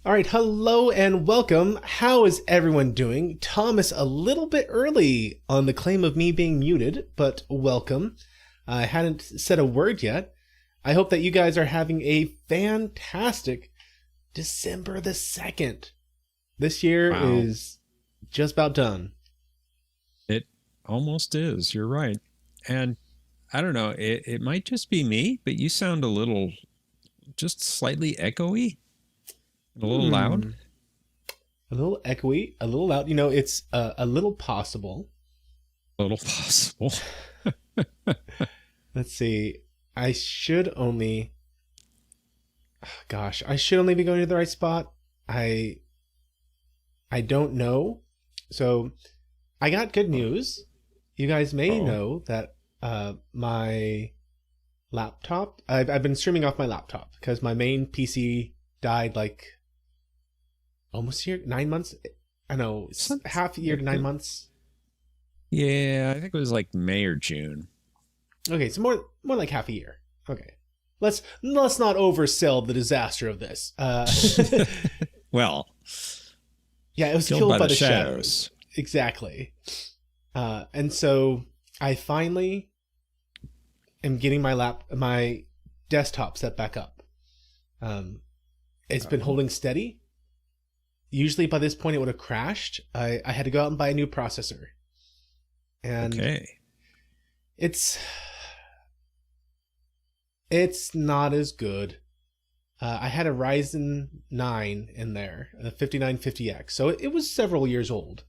All right, hello and welcome. How is everyone doing? Thomas, a little bit early on the claim of me being muted, but welcome. I hadn't said a word yet. I hope that you guys are having a fantastic December the 2nd. This year Wow. is just about done. It almost is. You're right. And I don't know, it might just be me, but you sound a little, just slightly echoey and a little loud. Hmm. A little echoey, a little loud. It's a little possible. A little possible. Let's see. I should only. Gosh, I should only be going to the right spot. I I don't know. So I got good news. You guys may Oh, know that my laptop, I've been streaming off my laptop because my main PC died like almost a year, 9 months. I know, it's some- half a year to 9 months. yeah, I think it was like May or June. Okay, so more like half a year. Okay. Let's not oversell the disaster of this. Well, Yeah, it was killed killed by by the the shadows. shadows. Exactly. And so I finally am getting my desktop set back up. Um, it's been Oh, holding steady. Usually by this point it would have crashed. I had to go out and buy a new processor, and okay. it's it's not as good. I had a Ryzen 9 in there, a 5950X, so it was several years old.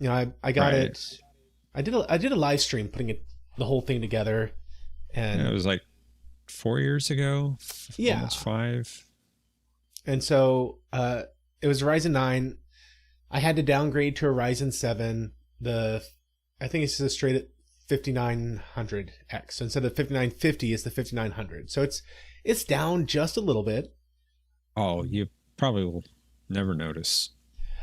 I got Right. it. I did a live stream putting the whole thing together, Yeah, it and was like 4 years ago, yeah, almost five. and so it was a Ryzen 9. I had to downgrade to a Ryzen 7. I think it's just straight at 5900X. So instead of 5950, it's the 5900. So it's down just a little bit. Oh, you probably will never notice.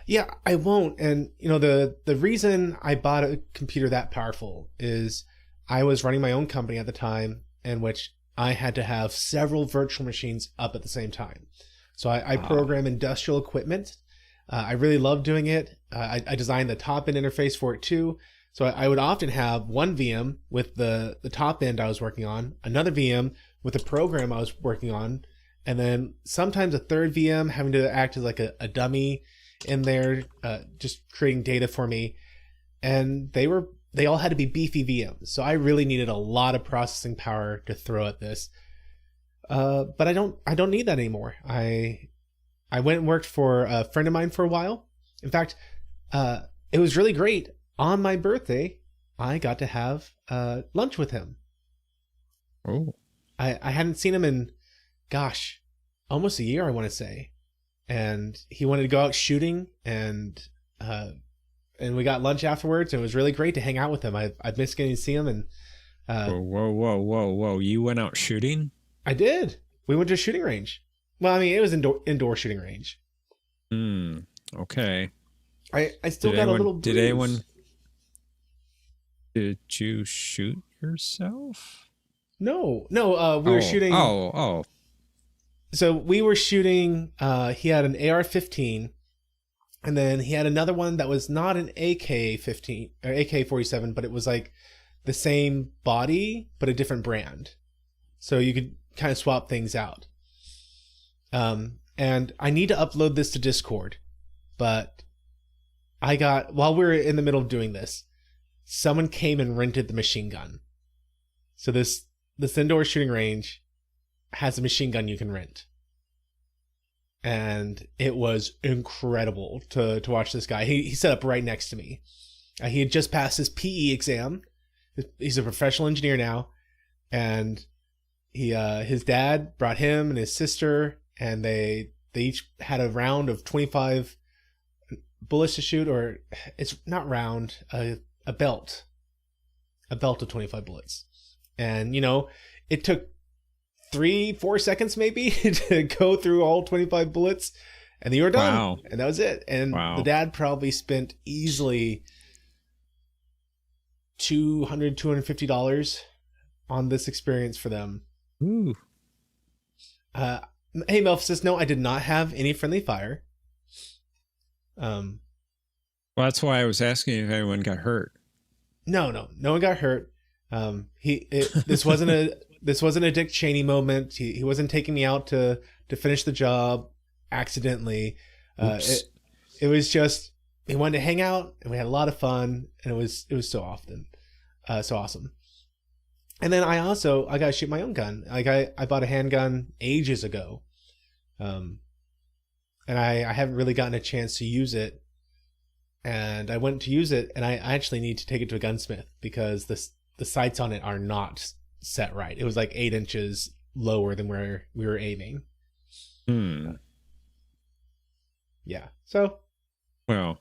Yeah, I won't. And the reason I bought a computer that powerful is I was running my own company at the time, in which I had to have several virtual machines up at the same time. So I Ah, program industrial equipment. I really love doing it. I designed the top end interface for it too. So I would often have one VM with the top end I was working on, another VM with the program I was working on, and then sometimes a third VM having to act as like a dummy in there, just creating data for me. And they all had to be beefy VMs. So I really needed a lot of processing power to throw at this. But I don't need that anymore. I went and worked for a friend of mine for a while. In fact, it was really great. On my birthday, I got to have lunch with him. oh, I hadn't seen him in, gosh, almost a year, I want to say. And he wanted to go out shooting, and we got lunch afterwards. And it was really great to hang out with him. I missed getting to see him, and uh, whoa, whoa, whoa, whoa, whoa. You went out shooting? I did. We went to a shooting range. Well, I mean, it was indoor shooting range. Hmm. Okay. I still got a little Did anyone, bruise. did you shoot yourself? No, no. We were Oh, shooting. oh, oh. So we were shooting. He had an AR-15, and then he had another one that was not an AK-15 or AK-47, but it was like the same body but a different brand. So you could kind of swap things out. And I need to upload this to Discord, but while we were in the middle of doing this, someone came and rented the machine gun. So this indoor shooting range has a machine gun you can rent. And it was incredible to watch this guy. He set up right next to me. He had just passed his PE exam. He's a professional engineer now, and his dad brought him and his sister, and they each had a round of 25 bullets to shoot, or it's not round, a belt, a belt of 25 bullets. And it took 3-4 seconds maybe to go through all 25 bullets, and then you were done, Wow. and that was it. And the Wow. dad probably spent easily 200-250 dollars on this experience for them. Ooh. uh Hey, Mephisto, no, I did not have any friendly fire. Well, that's why I was asking if anyone got hurt. No one got hurt. This wasn't a Dick Cheney moment. He wasn't taking me out to finish the job accidentally. It was just we wanted to hang out and we had a lot of fun, and it was so awesome. And then I got to shoot my own gun. Like I bought a handgun ages ago, and I haven't really gotten a chance to use it. And I went to use it, and I actually need to take it to a gunsmith because the sights on it are not set right. It was like 8 inches lower than where we were aiming. Yeah. So, well,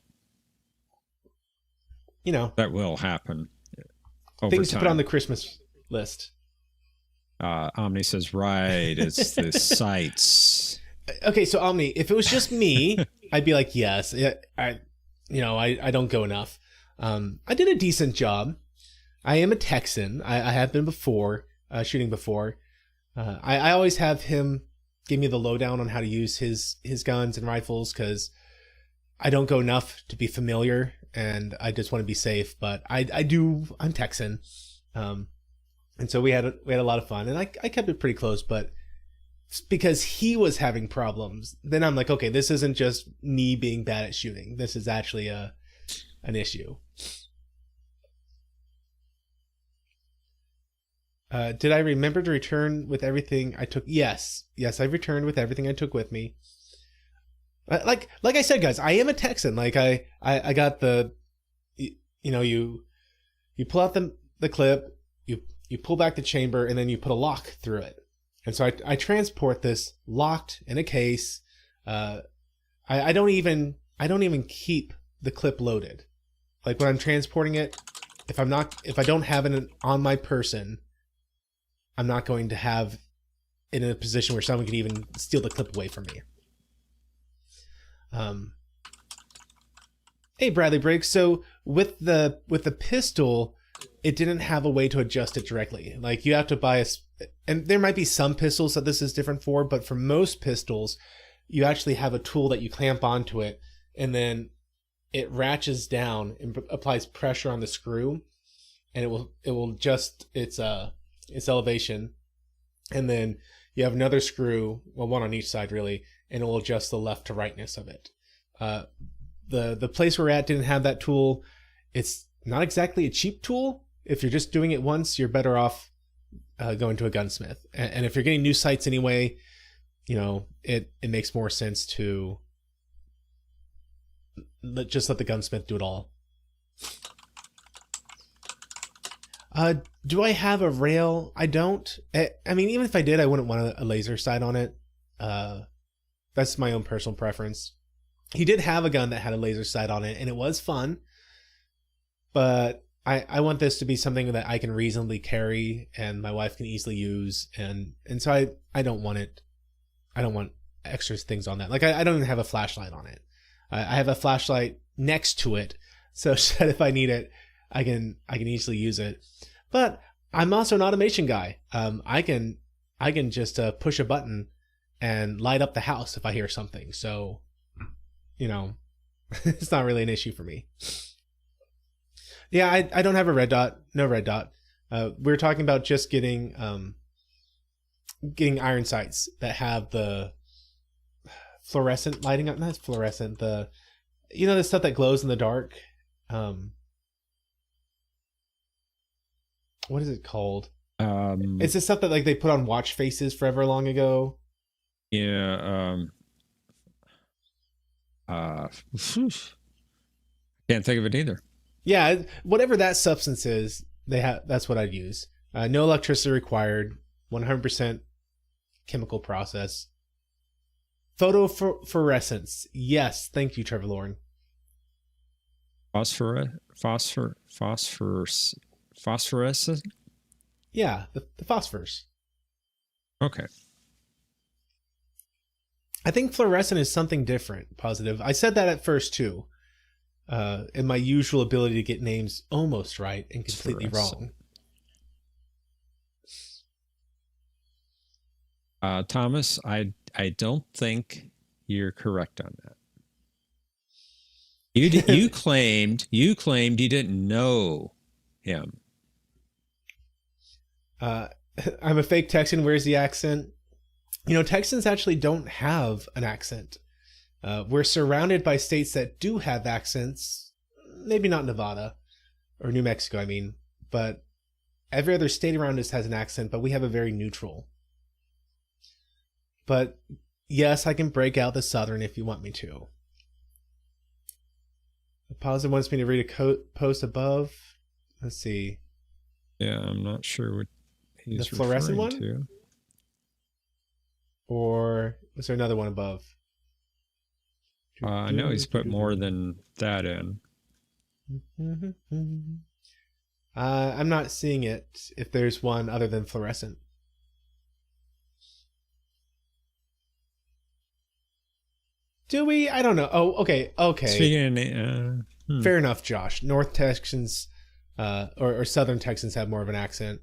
that will happen. Over things time. To put on the Christmas list. Omni says, right, it's the sights. Okay, so Omni, if it was just me, I'd be like, yes, I don't go enough. I did a decent job. I am a Texan. I have been before, shooting before. I always have him give me the lowdown on how to use his guns and rifles because I don't go enough to be familiar and I just want to be safe. But I'm Texan. And so we had a lot of fun, and I kept it pretty close, but because he was having problems, then I'm like, okay, this isn't just me being bad at shooting. This is actually an issue. Did I remember to return with everything I took? Yes, I returned with everything I took with me. Like I said, guys, I am a Texan. Like I got you pull out the clip, you pull back the chamber, and then you put a lock through it. And so I transport this locked in a case. I don't even keep the clip loaded. Like when I'm transporting it, if I don't have it on my person, I'm not going to have it in a position where someone can even steal the clip away from me. Hey, Bradley Briggs. So with the pistol, it didn't have a way to adjust it directly. Like you have to buy and there might be some pistols that this is different for, but for most pistols, you actually have a tool that you clamp onto it, and then it ratchets down and applies pressure on the screw, and it will adjust its elevation, and then you have another screw, well, one on each side really, and it will adjust the left to rightness of it. The place we're at didn't have that tool. It's not exactly a cheap tool. If you're just doing it once, you're better off going to a gunsmith. And if you're getting new sights anyway, it makes more sense to just let the gunsmith do it all. Do I have a rail? I don't. I mean, even if I did, I wouldn't want a laser sight on it. That's my own personal preference. He did have a gun that had a laser sight on it, and it was fun. But I want this to be something that I can reasonably carry and my wife can easily use, and so I don't want it. I don't want extra things on that. Like I don't even have a flashlight on it. I have a flashlight next to it, so that if I need it, I can easily use it. But I'm also an automation guy. I can just push a button and light up the house if I hear something. So, it's not really an issue for me. Yeah, I don't have a red dot. No red dot. We were talking about just getting iron sights that have the fluorescent lighting up. Not fluorescent. The stuff that glows in the dark. What is it called? It's the stuff that like they put on watch faces forever long ago. Yeah. Can't think of it either. Yeah, whatever that substance is, that's what I'd use. No electricity required. 100% chemical process. Photofluorescence. Yes, thank you, Trevor Lauren. Phosphorescent? Yeah, the phosphors. Okay. I think fluorescent is something different, positive. I said that at first too. In my usual ability to get names almost right and completely wrong. Thomas, I don't think you're correct on that. You claimed you didn't know him. I'm a fake Texan. Where's the accent? Texans actually don't have an accent. We're surrounded by states that do have accents. Maybe not Nevada or New Mexico, but every other state around us has an accent, but we have a very neutral. But yes, I can break out the Southern if you want me to. The positive wants me to read a post above. Let's see. Yeah, I'm not sure what he's the fluorescent referring one? to. Or was there another one above? I know he's put more than that in. I'm not seeing it if there's one other than fluorescent. Do we? I don't know. Oh, okay. Speaking, Fair enough, Josh. North Texans or Southern Texans have more of an accent.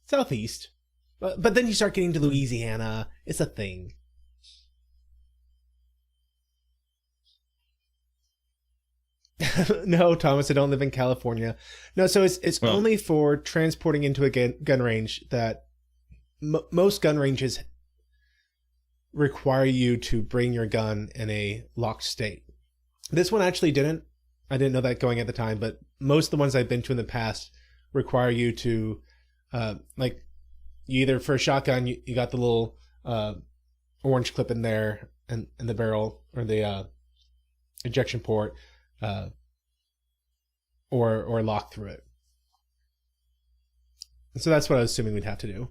Southeast. But then you start getting to Louisiana. It's a thing. No, Thomas, I don't live in California. No, so it's only for transporting into a gun range that most gun ranges require you to bring your gun in a locked state. This one actually didn't. I didn't know that going at the time, but most of the ones I've been to in the past require you to, like, you either for a shotgun, you got the little orange clip in there and in the barrel or the ejection port, or lock through it. And so that's what I was assuming we'd have to do.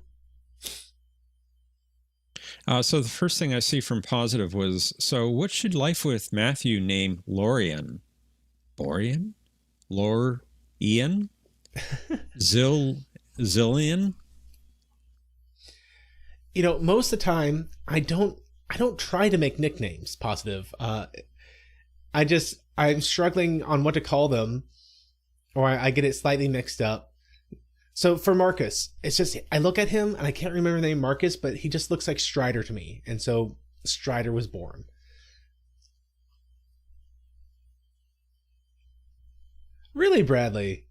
So the first thing I see from Positive was, so what should Life with Matthew name Lorian? Borian? Lor-Ian? Zillion? Most of the time I don't try to make nicknames Positive. I'm struggling on what to call them, or I get it slightly mixed up. So for Marcus, it's just, I look at him and I can't remember the name Marcus, but he just looks like Strider to me. And so Strider was born. Really, Bradley?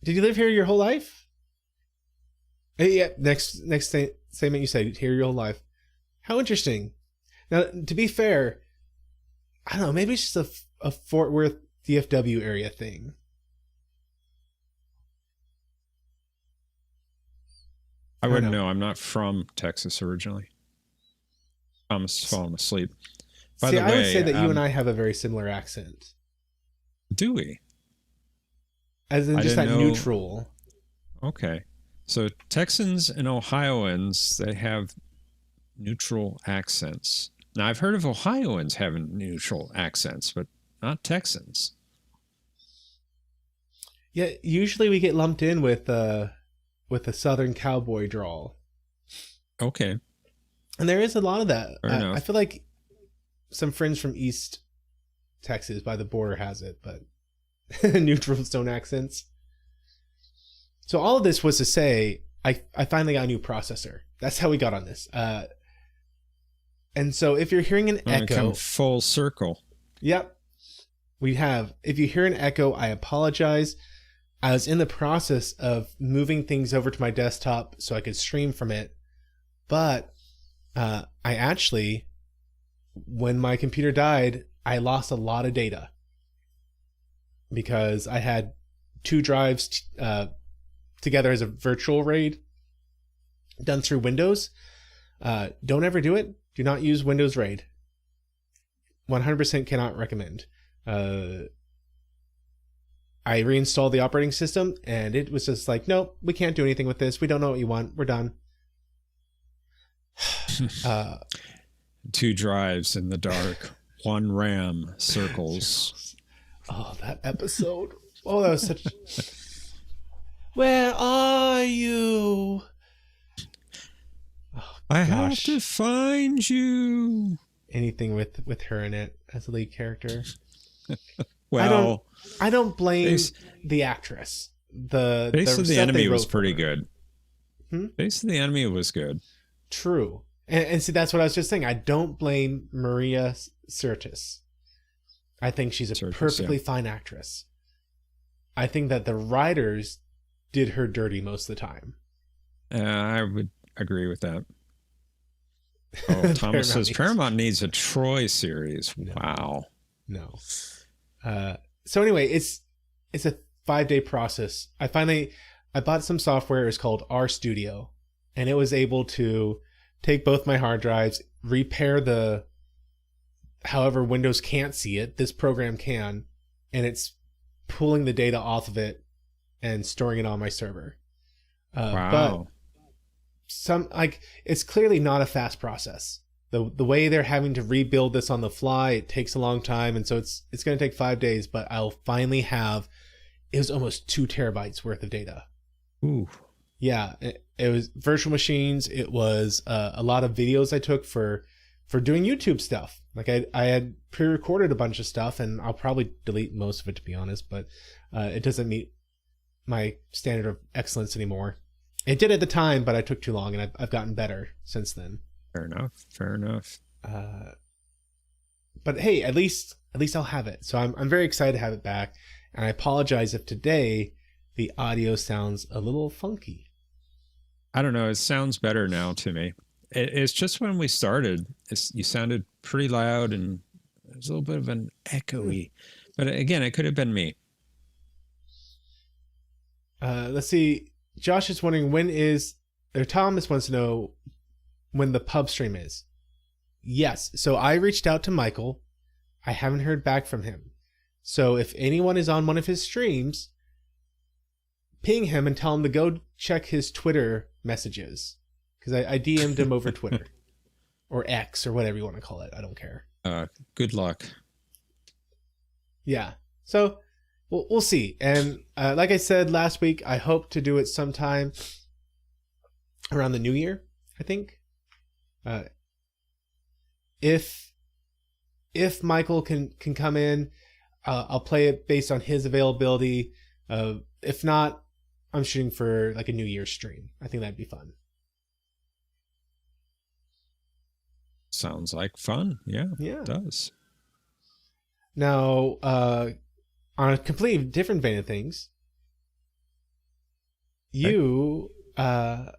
Did you live here your whole life? Yeah, next statement you said, here your whole life. How interesting. Now, to be fair, I don't know, maybe it's just a Fort Worth DFW area thing. I wouldn't know. I'm not from Texas originally. I'm falling asleep. By the way, I would say that you and I have a very similar accent. Do we? As in just that neutral. Okay. So Texans and Ohioans, they have neutral accents. Now, I've heard of Ohioans having neutral accents, but not Texans. Yeah, usually we get lumped in with a Southern cowboy drawl. Okay. And there is a lot of that. I feel like some friends from East Texas by the border has it, but neutral stone accents. So all of this was to say, I finally got a new processor. That's how we got on this. And so if you're hearing an echo... Come full circle. Yep. We have. If you hear an echo, I apologize. I was in the process of moving things over to my desktop so I could stream from it. But I actually, when my computer died, I lost a lot of data. Because I had 2 drives together as a virtual RAID done through Windows. Don't ever do it. Do not use Windows RAID. 100% cannot recommend. I reinstalled the operating system and it was just like, nope, we can't do anything with this. We don't know what you want. We're done. 2 drives in the dark, 1 RAM circles. Oh, that episode. Oh, that was such... Where are you? Oh, I have to find you. Anything with her in it as a lead character. Well, I don't blame the actress. The Face of the stuff Enemy they was wrote pretty for her. good. Face of the Enemy was good. True. And see, that's what I was just saying. I don't blame Maria Sirtis. I think she's a perfectly fine actress. I think that the writers did her dirty most of the time. I would agree with that. Oh, Thomas says Paramount needs a Troy series. Wow. No. So anyway, it's a 5-day process. I bought some software. It's called RStudio, and it was able to take both my hard drives, repair however Windows can't see it, this program can, and it's pulling the data off of it and storing it on my server. Wow. But it's clearly not a fast process. The way they're having to rebuild this on the fly, it takes a long time, and so it's going to take 5 days, but I'll finally have, it was almost 2 terabytes worth of data. Ooh. Yeah, it was virtual machines. It was a lot of videos I took for doing YouTube stuff. Like I had pre-recorded a bunch of stuff, and I'll probably delete most of it, to be honest, but it doesn't meet my standard of excellence anymore. It did at the time, but I took too long, and I've gotten better since then. Fair enough. But hey, at least I'll have it. So I'm very excited to have it back, and I apologize if today the audio sounds a little funky. I don't know. It sounds better now to me. It's just when we started, you sounded pretty loud, and there's a little bit of an echoey. But again, it could have been me. Let's see. Josh is wondering Thomas wants to know when the pub stream is. Yes. So I reached out to Michael. I haven't heard back from him. So if anyone is on one of his streams, ping him and tell him to go check his Twitter messages. Because I DM'd him over Twitter. Or X, or whatever you want to call it. I don't care. Good luck. Yeah. So we'll see. And like I said last week, I hope to do it sometime around the new year, I think. If Michael can come in, I'll play it based on his availability. If not, I'm shooting for like a New Year's stream. I think that'd be fun. Sounds like fun. Yeah, it does. Now, on a completely different vein of things, you, not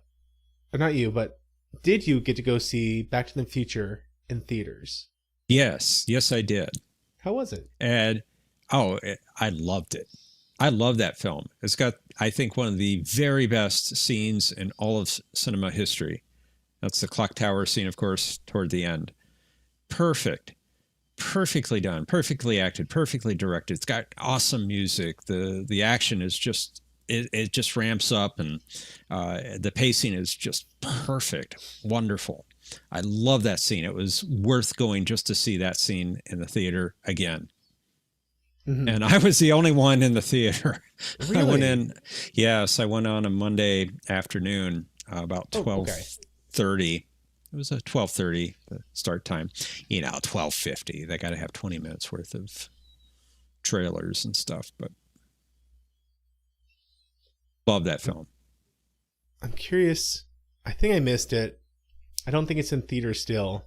you, but did you get to go see Back to the Future in theaters? Yes, I did. How was it? And I loved it. I love that film. It's got, I think, one of the very best scenes in all of cinema history. That's the clock tower scene, of course, toward the end. Perfectly done, perfectly acted, perfectly directed. It's got awesome music. The action is just, it just ramps up, and the pacing is just perfect, wonderful. I love that scene. It was worth going just to see that scene in the theater again. Mm-hmm. And I was the only one in the theater. Really? I went in. Yes, I went on a Monday afternoon, about 12:30. It was a 12:30 start time. 12:50. They got to have 20 minutes worth of trailers and stuff. But love that film. I'm curious. I think I missed it. I don't think it's in theater still.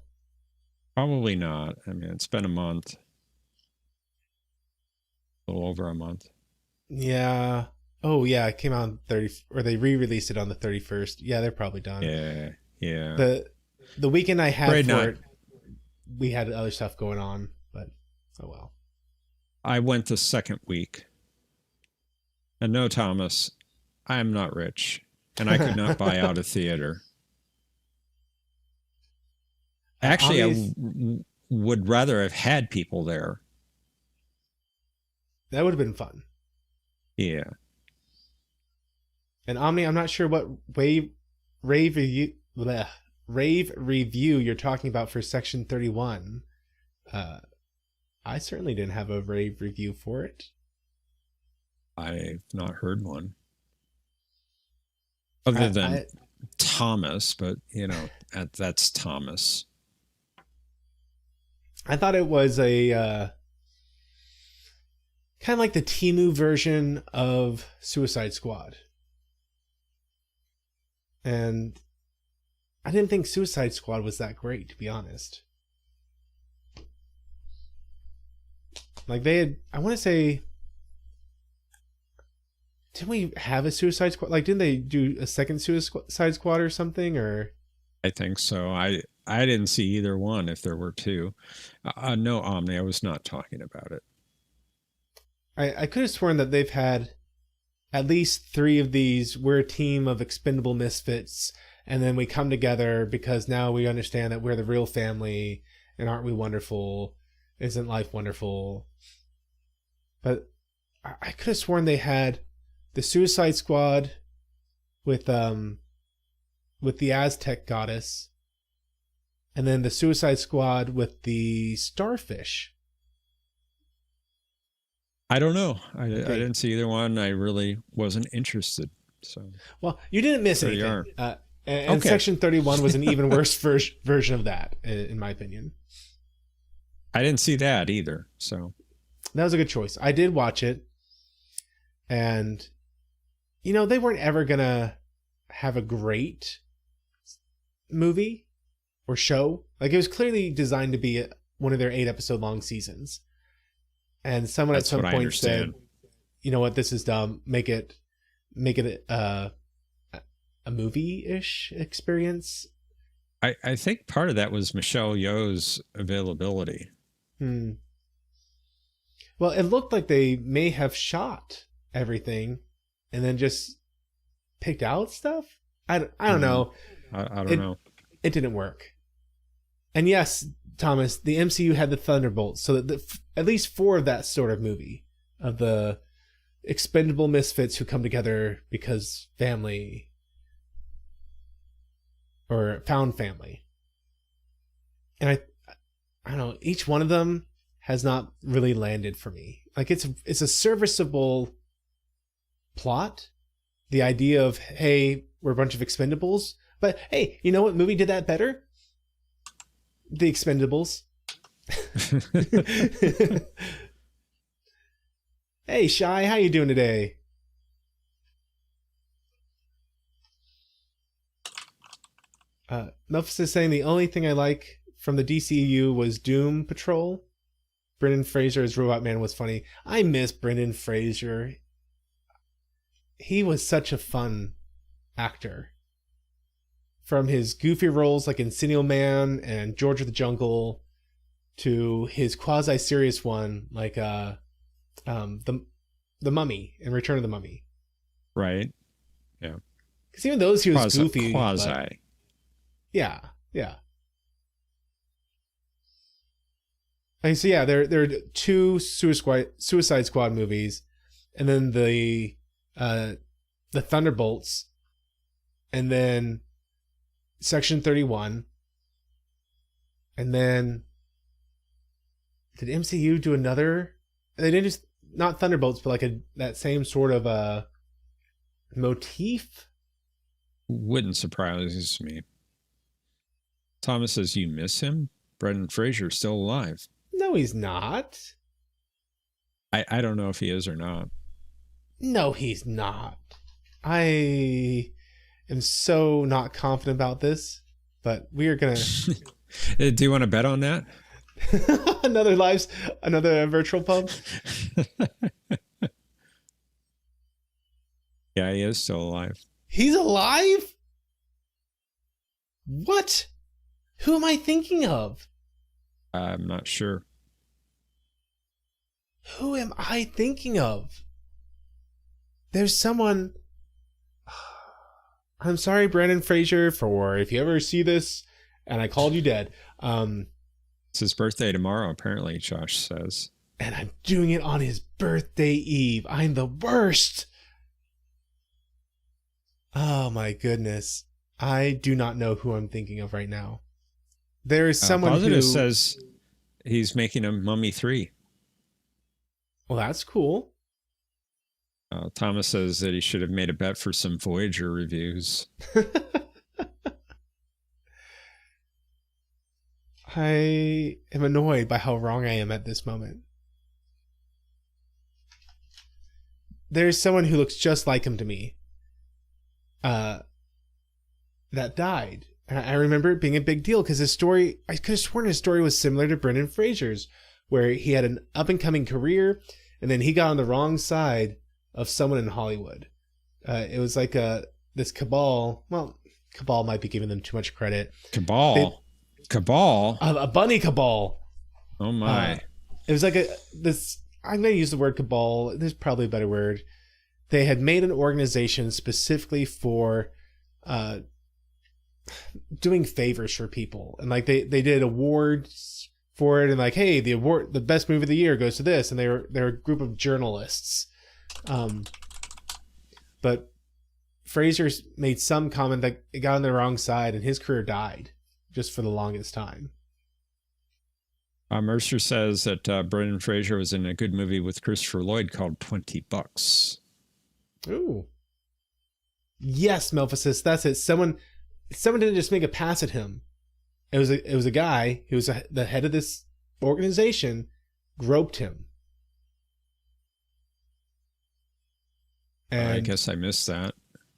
Probably not. I mean, it's been a month. A little over a month. Yeah. Oh, yeah. It came out on 30, or they re-released it on the 31st. Yeah, they're probably done. Yeah. The weekend I had it, we had other stuff going on, but oh well. I went the second week. And no, Thomas, I am not rich, and I could not buy out a theater. Actually, I would rather have had people there. That would have been fun. Yeah. And Omni, I'm not sure what rave review you're talking about for Section 31. I certainly didn't have a rave review for it. I've not heard one. Other than Thomas, but, that's Thomas. I thought it was a kind of like the Temu version of Suicide Squad. And I didn't think Suicide Squad was that great, to be honest. Like they had, I want to say, didn't we have a Suicide Squad? Like, didn't they do a second Suicide Squad or something? Or I think so. I didn't see either one if there were two. No, Omni, I was not talking about it. I could have sworn that they've had at least 3 of these. We're a team of expendable misfits, and then we come together because now we understand that we're the real family, and aren't we wonderful? Isn't life wonderful? But I could have sworn they had the Suicide Squad with the Aztec goddess, and then the Suicide Squad with the starfish. I don't know. I didn't see either one. I really wasn't interested. So, well, you didn't miss there you anything. are. And Okay. Section 31 was an even worse version of that, in my opinion. I didn't see that either. So That was a good choice. I did watch it, and you know, they weren't ever gonna have a great movie or show. Like, it was clearly designed to be one of their 8-episode long seasons. And someone That's at some what I point said, understand. "You know what? This is dumb. Make it a movie-ish experience." I think part of that was Michelle Yeoh's availability. Well, it looked like they may have shot everything and then just picked out stuff. I don't know. I don't know. It didn't work. And yes, Thomas, the MCU had the Thunderbolts, so that at least 4 of that sort of movie, of the expendable misfits who come together because family, or found family. And I don't know, each one of them has not really landed for me. Like, it's a serviceable plot. The idea of, hey, we're a bunch of expendables, but hey, you know what movie did that better? The Expendables. Hey, Shy, how you doing today? Memphis is saying the only thing I like from the DCU was Doom Patrol. Brendan Fraser as Robot Man was funny. I miss Brendan Fraser. He was such a fun actor. From his goofy roles like Encino Man and George of the Jungle, to his quasi-serious one like the Mummy and Return of the Mummy. Right. Yeah. Because even those he was goofy. Quasi. But yeah. Okay, so yeah, there are 2 Suicide Squad movies, and then the Thunderbolts, and then Section 31, and then did MCU do another? They didn't just, not Thunderbolts, but like that same sort of motif. Wouldn't surprise me. Thomas says you miss him. Brendan Fraser's still alive. No, he's not. I don't know if he is or not. No, he's not. I am so not confident about this, but we are gonna. Do you want to bet on that? another virtual pub. Yeah, he is still alive. He's alive? What? Who am I thinking of? I'm not sure. Who am I thinking of? There's someone. I'm sorry, Brandon Fraser, for if you ever see this and I called you dead. It's his birthday tomorrow, apparently, Josh says. And I'm doing it on his birthday eve. I'm the worst. Oh my goodness. I do not know who I'm thinking of right now. There is someone Positive who says he's making a Mummy 3. Well, that's cool. Thomas says that he should have made a bet for some Voyager reviews. I am annoyed by how wrong I am at this moment. There's someone who looks just like him to me. that died. I remember it being a big deal because his story, I could have sworn his story was similar to Brendan Fraser's, where he had an up and coming career and then he got on the wrong side of someone in Hollywood. It was like this cabal. Well, cabal might be giving them too much credit. Cabal. A bunny cabal. Oh my. It was like I'm going to use the word cabal. There's probably a better word. They had made an organization specifically for doing favors for people, and like they did awards for it, and like, hey, the best movie of the year goes to this, and they're a group of journalists. But Fraser's made some comment that it got on the wrong side, and his career died just for the longest time. Mercer says that Brendan Fraser was in a good movie with Christopher Lloyd called $20. Ooh. Yes, Melphasis, that's it. Someone didn't just make a pass at him. It was a guy who was the head of this organization, groped him. And I guess I missed that.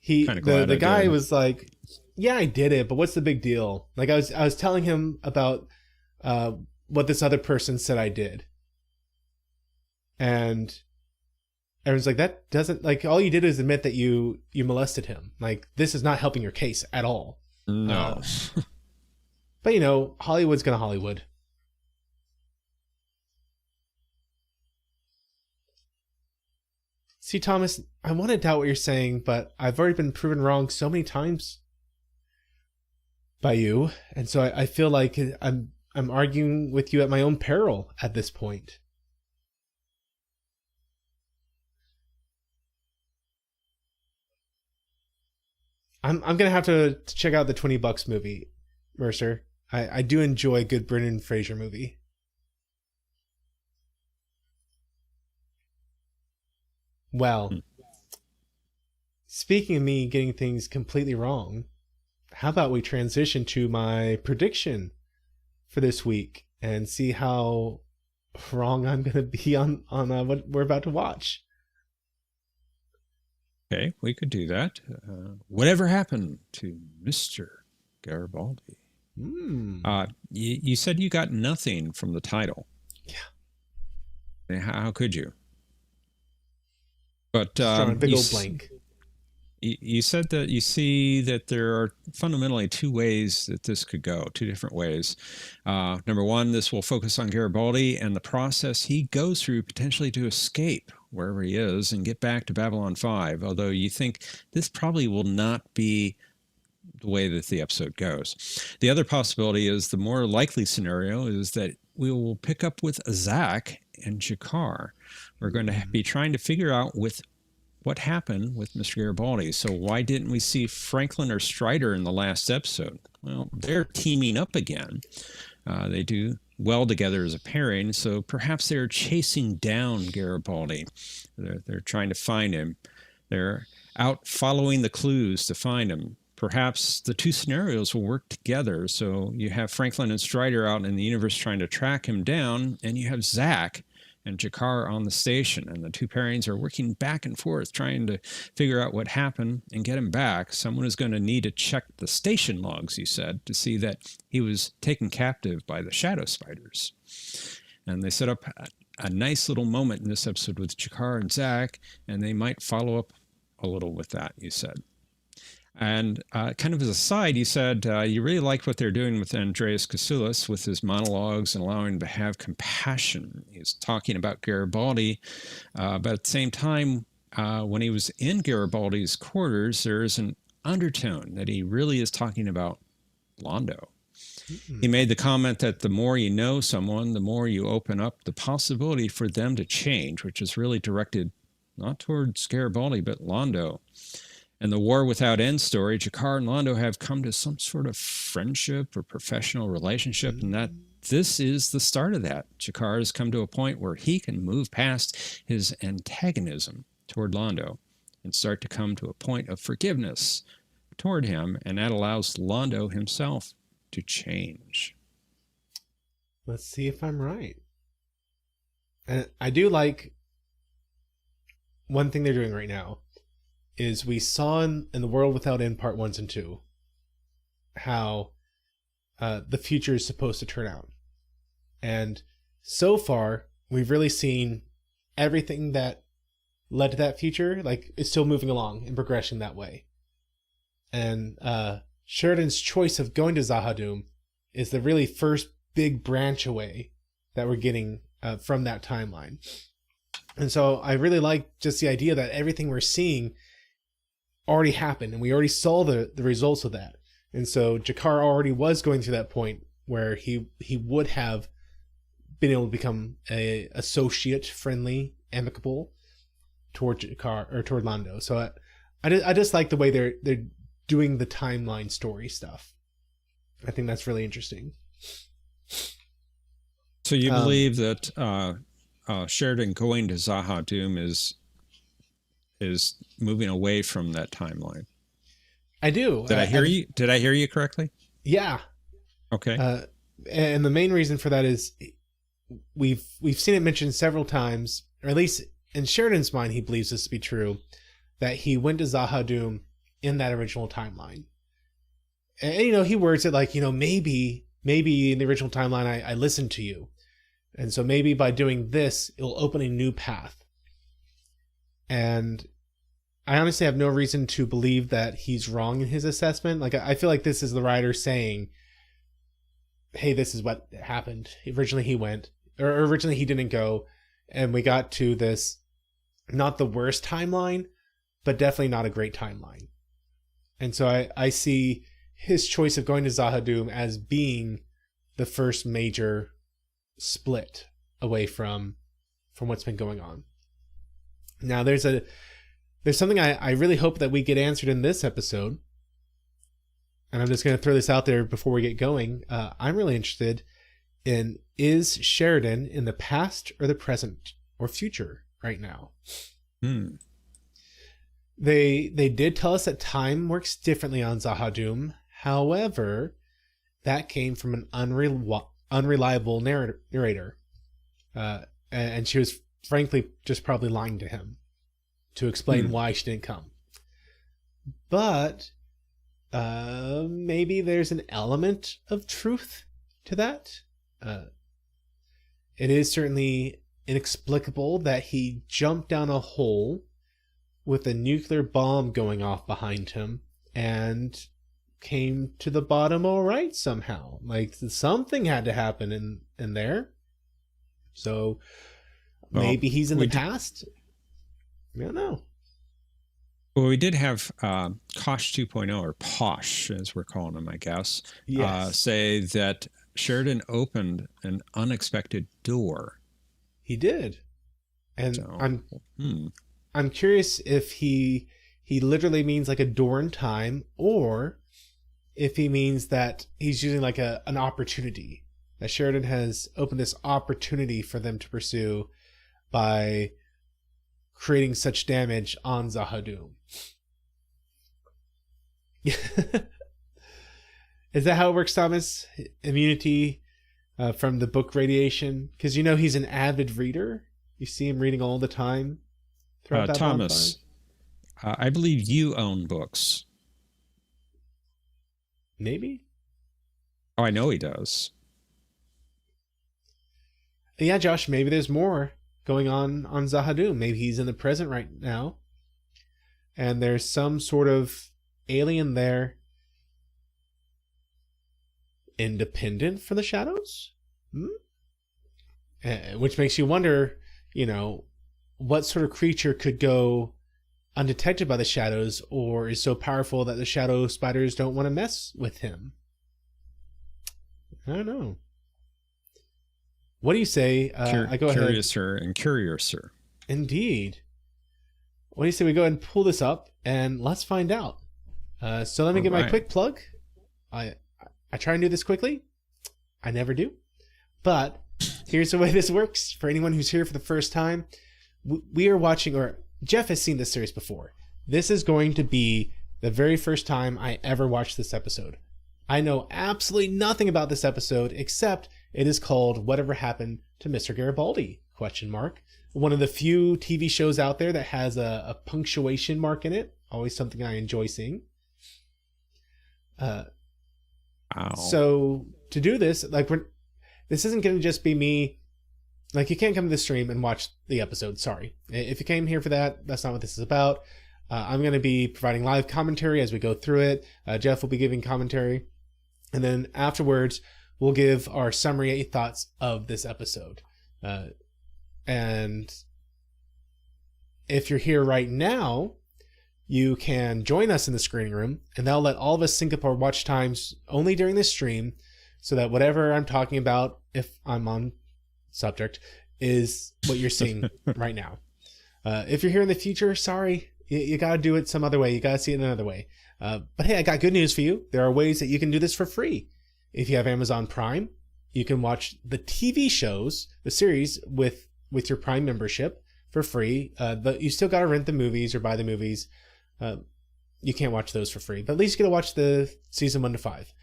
The guy was like, "Yeah, I did it, but what's the big deal?" Like I was telling him about what this other person said I did, and everyone's like, "That doesn't, like, all you did is admit that you molested him. Like, this is not helping your case at all." No. But Hollywood's gonna Hollywood. See, Thomas, I want to doubt what you're saying, but I've already been proven wrong so many times by you, and so I feel like I'm arguing with you at my own peril at this point. I'm gonna have to check out the $20 movie, Mercer. I do enjoy a good Brendan Fraser movie. Well, speaking of me getting things completely wrong, how about we transition to my prediction for this week and see how wrong I'm going to be on what we're about to watch. Okay, we could do that. Whatever happened to Mr. Garibaldi? You said you got nothing from the title. Yeah. How could you? But big old blank. You said that you see that there are fundamentally two ways that this could go, two different ways. Number one, this will focus on Garibaldi and the process he goes through potentially to escape wherever he is and get back to Babylon 5, although you think this probably will not be the way that the episode goes. The other possibility is the more likely scenario is that we will pick up with Zach and Jakar. We're going to be trying to figure out what happened with Mr. Garibaldi. So why didn't we see Franklin or Strider in the last episode? Well, they're teaming up again. They do well together as a pairing, so perhaps they're chasing down Garibaldi. They're trying to find him. They're out following the clues to find him. Perhaps the two scenarios will work together. So you have Franklin and Strider out in the universe trying to track him down, and you have Zach and Jakar on the station, and the two pairings are working back and forth trying to figure out what happened and get him back. Someone is going to need to check the station logs, you said, to see that he was taken captive by the shadow spiders. And they set up a nice little moment in this episode with Jakar and Zach, and they might follow up a little with that, you said. And kind of as a side, you said you really liked what they're doing with Andreas Kasoulas with his monologues and allowing him to have compassion. He's talking about Garibaldi, but at the same time, when he was in Garibaldi's quarters, there's an undertone that he really is talking about Londo. He made the comment that the more you know someone, the more you open up the possibility for them to change, which is really directed not towards Garibaldi, but Londo. And the War Without End story, Jakar and Londo have come to some sort of friendship or professional relationship, and that this is the start of that. Jakar has come to a point where he can move past his antagonism toward Londo and start to come to a point of forgiveness toward him, and that allows Londo himself to change. Let's see if I'm right. And I do like one thing they're doing right now is we saw in The World Without End part 1s and 2, how the future is supposed to turn out. And so far, we've really seen everything that led to that future, like, it's still moving along and progressing that way. And Sheridan's choice of going to Zahadum is the really first big branch away that we're getting from that timeline. And so I really like just the idea that everything we're seeing already happened, and we already saw the results of that. And so Jakar already was going through that point where he would have been able to become a associate, friendly, amicable toward Jakar or toward Lando. So I just like the way they're doing the timeline story stuff. I think that's really interesting. So you believe that Sheridan going to Zahadum is moving away from that timeline? I do. Did I hear you? Did I hear you correctly? Yeah. Okay. And the main reason for that is we've seen it mentioned several times, or at least in Sheridan's mind, he believes this to be true, that he went to Zahadum in that original timeline. And, he words it like, maybe in the original timeline, I listened to you. And so maybe by doing this, it'll open a new path. And I honestly have no reason to believe that he's wrong in his assessment. Like, I feel like this is the writer saying, hey, this is what happened. Originally he went, or originally he didn't go. And we got to this, not the worst timeline, but definitely not a great timeline. And so I see his choice of going to Zahadum as being the first major split away from what's been going on. Now there's something I really hope that we get answered in this episode. And I'm just going to throw this out there before we get going. I'm really interested in, is Sheridan in the past or the present or future right now? They did tell us that time works differently on Zahadum. However, that came from an unreliable narrator. And she was frankly just probably lying to him to explain why she didn't come. But maybe there's an element of truth to that. It is certainly inexplicable that he jumped down a hole with a nuclear bomb going off behind him and came to the bottom all right somehow. Like, something had to happen in there. So maybe he's in the past. I don't know. Well, we did have Kosh 2.0, or Posh, as we're calling him, I guess, Yes. say that Sheridan opened an unexpected door. He did. And So, I'm curious if he literally means like a door in time, or if he means that he's using like an opportunity, that Sheridan has opened this opportunity for them to pursue by creating such damage on Zahadum. Is that how it works, Thomas? Immunity from the book radiation? Because he's an avid reader. You see him reading all the time. Thomas, I believe you own books. Maybe. Oh, I know he does. Yeah, Josh, maybe there's more going on Zahadum. Maybe he's in the present right now, and there's some sort of alien there independent from the shadows? Which makes you wonder, what sort of creature could go undetected by the shadows, or is so powerful that the shadow spiders don't want to mess with him? I don't know. What do you say? I go ahead. Curiouser and curiouser. Indeed. What do you say we go ahead and pull this up and let's find out? So let me get my quick plug. I try and do this quickly. I never do. But here's the way this works. For anyone who's here for the first time, we are watching, or Jeff has seen this series before. This is going to be the very first time I ever watched this episode. I know absolutely nothing about this episode, except it is called Whatever Happened to Mr. Garibaldi? ? One of the few TV shows out there that has a punctuation mark in it. Always something I enjoy seeing. Wow. So to do this, like this isn't going to just be me. Like, you can't come to the stream and watch the episode. Sorry. If you came here for that, that's not what this is about. I'm going to be providing live commentary as we go through it. Jeff will be giving commentary. And then afterwards, we'll give our summary thoughts of this episode. And if you're here right now, you can join us in the screening room, and that'll let all of us sync up our watch times only during this stream, so that whatever I'm talking about, if I'm on subject, is what you're seeing right now. If you're here in the future, sorry, you got to do it some other way. You got to see it another way. But hey, I got good news for you. There are ways that you can do this for free. If you have Amazon Prime, you can watch the TV shows, the series, with your Prime membership for free. But you still got to rent the movies or buy the movies. You can't watch those for free, but at least you get to watch the season 1 to 5.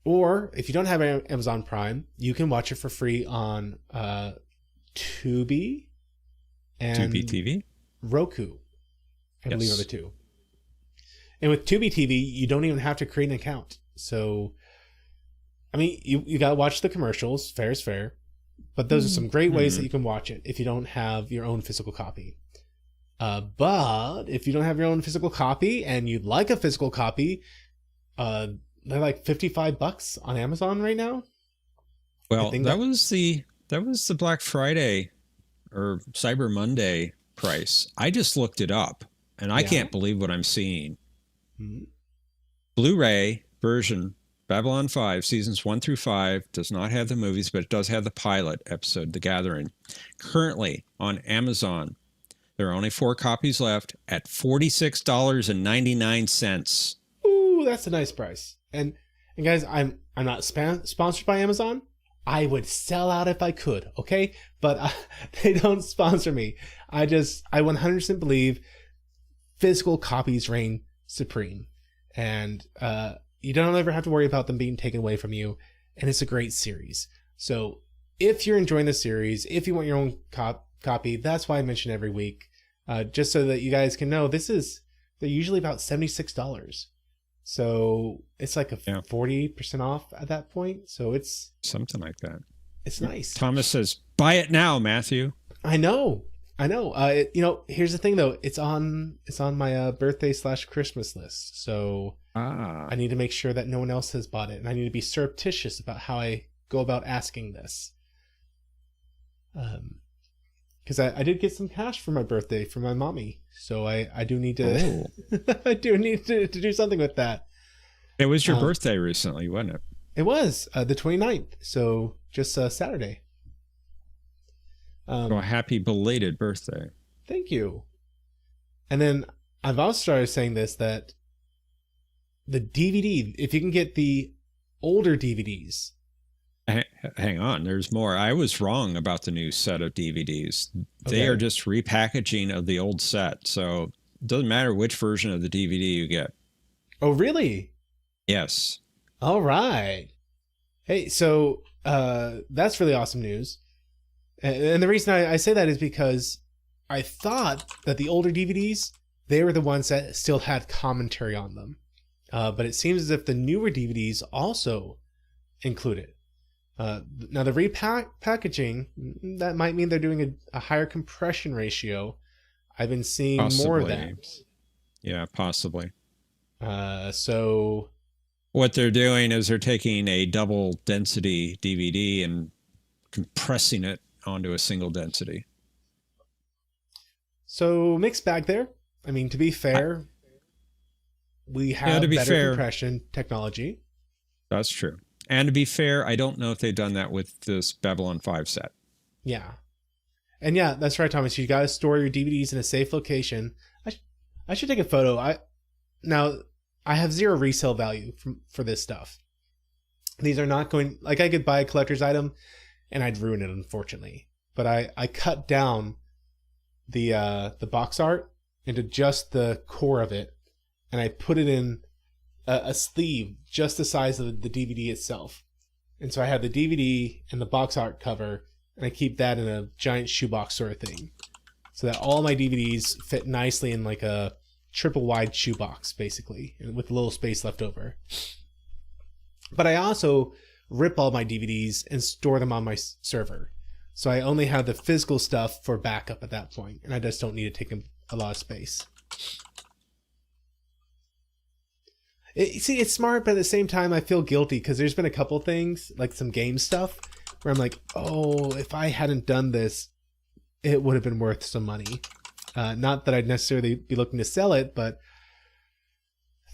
Or if you don't have Amazon Prime, you can watch it for free on Tubi and Tubi TV, Roku, I believe are the two. And with Tubi TV, you don't even have to create an account. So, I mean, you got to watch the commercials. Fair is fair. But those are some great ways that you can watch it if you don't have your own physical copy. But if you don't have your own physical copy and you'd like a physical copy, they're like $55 on Amazon right now. Well, that was the Black Friday or Cyber Monday price. I just looked it up, and I can't believe what I'm seeing. Mm-hmm. Blu-ray version, Babylon 5, seasons 1 through 5, does not have the movies, but it does have the pilot episode, The Gathering. Currently on Amazon, there are only 4 copies left at $46.99. Ooh, that's a nice price. And guys, I'm not sponsored by Amazon. I would sell out if I could, okay? But they don't sponsor me. I 100% believe physical copies reign supreme. And you don't ever have to worry about them being taken away from you. And it's a great series. So if you're enjoying the series, if you want your own copy, that's why I mention every week. Just so that you guys can know, they're usually about $76. So it's like a 40% off at that point. So it's something like that. It's nice. Thomas says, buy it now, Matthew. I know. Here's the thing though. It's on my birthday/Christmas list. So I need to make sure that no one else has bought it. And I need to be surreptitious about how I go about asking this. Because I did get some cash for my birthday from my mommy, so I do need to I do need to do something with that. It was your birthday recently, wasn't it? It was the 29th, so just Saturday. Well, happy belated birthday! Thank you. And then I've also started saying this, that the DVD, if you can get the older DVDs. Hang on, there's more. I was wrong about the new set of DVDs. They are just repackaging of the old set, so it doesn't matter which version of the DVD you get. Oh, really? Yes. All right. Hey, so that's really awesome news. And the reason I say that is because I thought that the older DVDs, they were the ones that still had commentary on them. But it seems as if the newer DVDs also include it. Now the repackaging, that might mean they're doing a higher compression ratio. I've been seeing more of that. Yeah, possibly. So what they're doing is they're taking a double density DVD and compressing it onto a single density. So mixed bag there. I mean, to be fair, we have better compression technology. That's true. And to be fair, I don't know if they've done that with this Babylon 5 set. Yeah. And yeah, that's right, Thomas. You got to store your DVDs in a safe location. I should take a photo. I have zero resale value for this stuff. These are not going... Like, I could buy a collector's item and I'd ruin it, unfortunately. But I cut down the box art into just the core of it, and I put it in a sleeve just the size of the DVD itself. And so I have the DVD and the box art cover, and I keep that in a giant shoebox sort of thing, so that all my DVDs fit nicely in like a triple wide shoebox, basically, with a little space left over. But I also rip all my DVDs and store them on my server. So I only have the physical stuff for backup at that point, and I just don't need to take a lot of space. See, it's smart, but at the same time, I feel guilty because there's been a couple things, like some game stuff, where I'm like, oh, if I hadn't done this, it would have been worth some money. Not that I'd necessarily be looking to sell it, but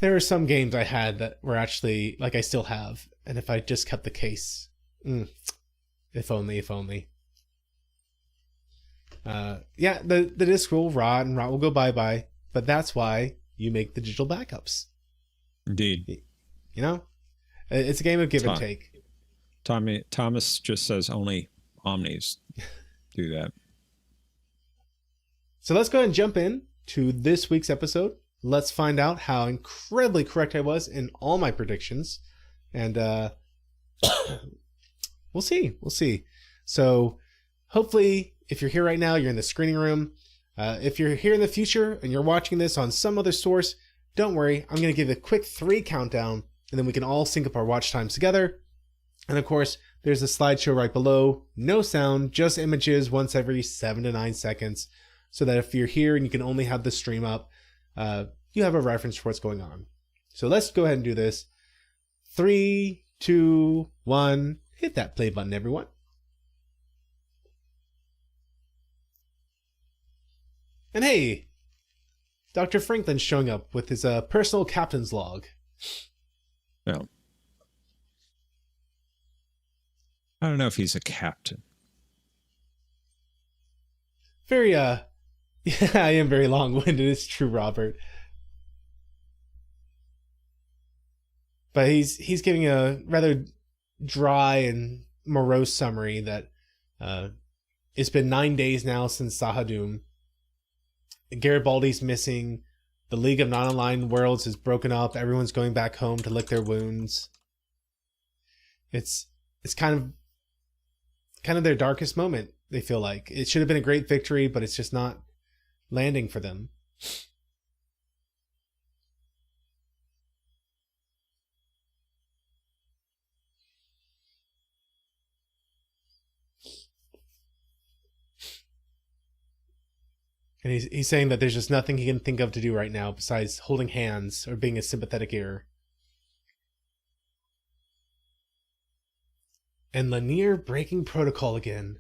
there are some games I had that were actually, like, I still have. And if I just kept the case, if only. Yeah, the disc will rot and rot will go bye-bye, but that's why you make the digital backups. Indeed. You know, it's a game of give and take. Thomas just says only Omnis do that. So let's go ahead and jump in to this week's episode. Let's find out how incredibly correct I was in all my predictions. And we'll see. So hopefully, if you're here right now, you're in the screening room. If you're here in the future and you're watching this on some other source, don't worry. I'm going to give a quick 3 countdown, and then we can all sync up our watch times together. And of course, there's a slideshow right below. No sound, just images once every 7 to 9 seconds. So that if you're here and you can only have the stream up, you have a reference for what's going on. So let's go ahead and do this. 3, 2, 1. Hit that play button, everyone. And hey, Dr. Franklin's showing up with his personal captain's log. No. I don't know if he's a captain. Very, yeah, I am very long-winded. It's true, Robert. But he's giving a rather dry and morose summary that it's been 9 days now since Sahadum. Garibaldi's missing. The League of Non-Aligned Worlds is broken up. Everyone's going back home to lick their wounds. It's kind of their darkest moment. They feel like it should have been a great victory, but it's just not landing for them. And he's saying that there's just nothing he can think of to do right now besides holding hands or being a sympathetic ear. And Lanier breaking protocol again.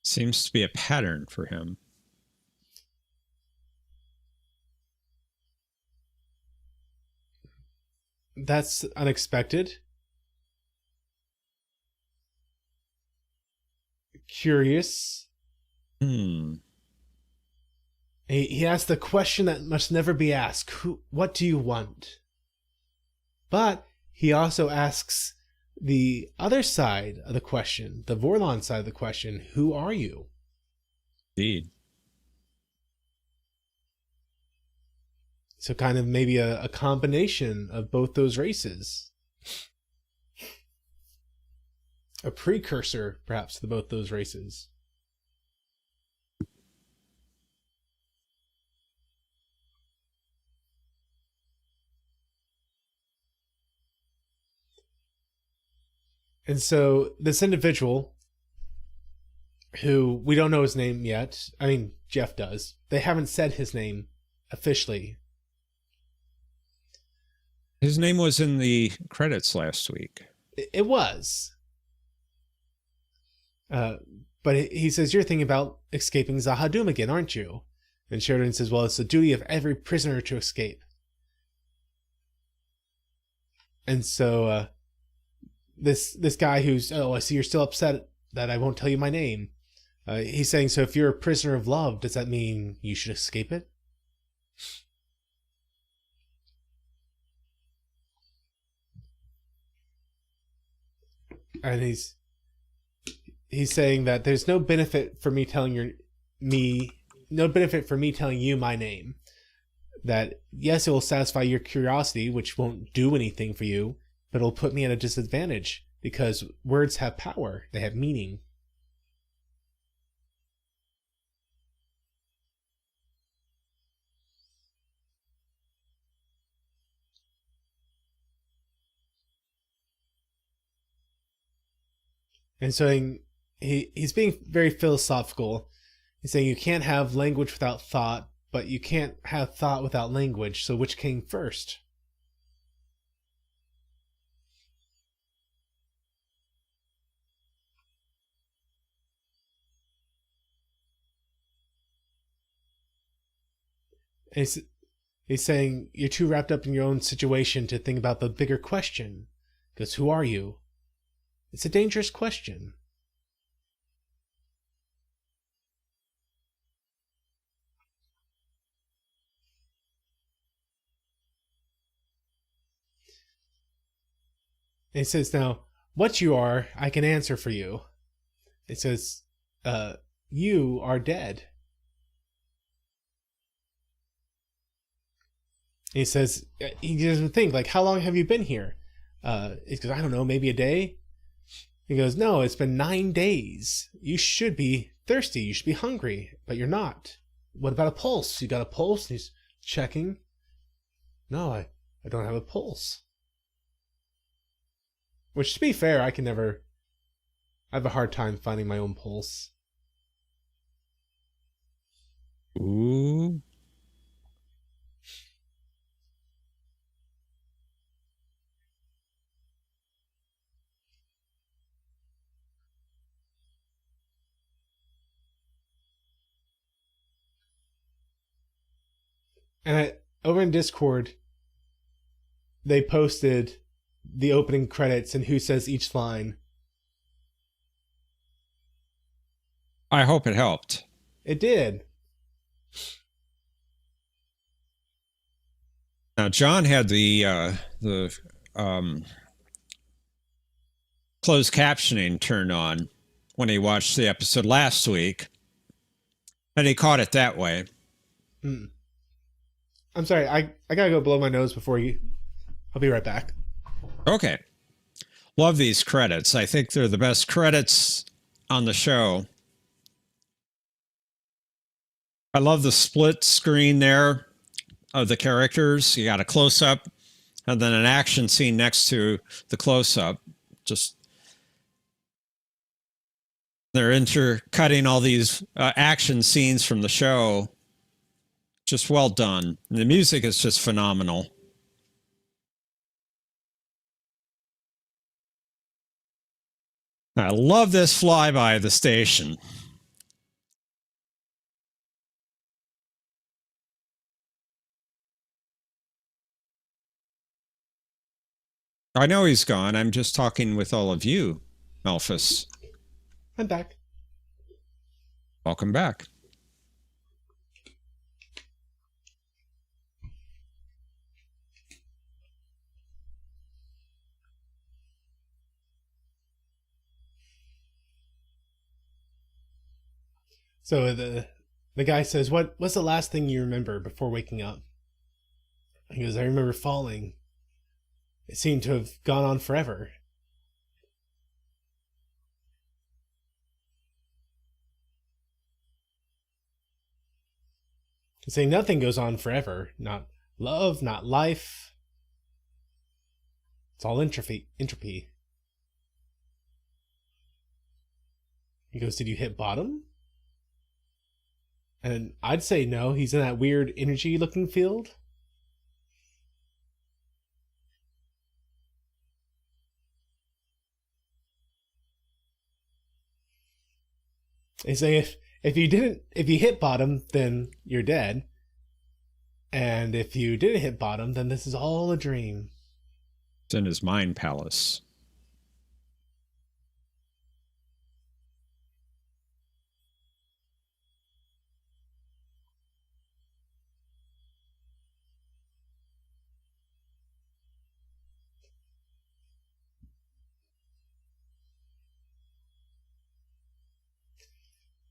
Seems to be a pattern for him. That's unexpected. Curious. He asked the question that must never be asked. What do you want? But he also asks the other side of the question, the Vorlon side of the question, who are you? Indeed. So kind of maybe a combination of both those races. A precursor, perhaps, to both those races. And so this individual, who we don't know his name yet, I mean, Jeff does. They haven't said his name officially. His name was in the credits last week. It was. But he says, you're thinking about escaping Zahadum again, aren't you? And Sheridan says, well, it's the duty of every prisoner to escape. And so this guy who's, oh, I see you're still upset that I won't tell you my name. He's saying, so if you're a prisoner of love, does that mean you should escape it? And he's saying that there's no benefit for me telling you my name. That yes, it will satisfy your curiosity, which won't do anything for you, but it'll put me at a disadvantage because words have power. They have meaning. And so he's being very philosophical. He's saying you can't have language without thought, but you can't have thought without language. So which came first? And he's saying you're too wrapped up in your own situation to think about the bigger question. Because who are you? It's a dangerous question. And he says, now, what you are, I can answer for you. It says, you are dead. And he says, he doesn't think, like, how long have you been here? He goes, I don't know, maybe a day? He goes, no, it's been 9 days. You should be thirsty. You should be hungry, but you're not. What about a pulse? You got a pulse? And he's checking. No, I don't have a pulse. Which, to be fair, I have a hard time finding my own pulse. Ooh. And over in Discord, they posted the opening credits and who says each line. I hope it helped. It did. Now, John had the closed captioning turned on when he watched the episode last week, and he caught it that way. I'm sorry, I gotta go blow my nose before you. I'll be right back. Okay. Love these credits. I think they're the best credits on the show. I love the split screen there of the characters. You got a close-up and then an action scene next to the close-up. Just they're intercutting all these action scenes from the show. Just well done. And the music is just phenomenal. I love this flyby of the station. I know he's gone. I'm just talking with all of you, Melphus. I'm back. Welcome back. So the guy says, what's the last thing you remember before waking up? He goes, I remember falling. It seemed to have gone on forever. He's saying nothing goes on forever. Not love, not life. It's all entropy. He goes, did you hit bottom? And I'd say no. He's in that weird energy looking field. He's saying if you hit bottom, then you're dead. And if you didn't hit bottom, then this is all a dream. It's in his mind palace.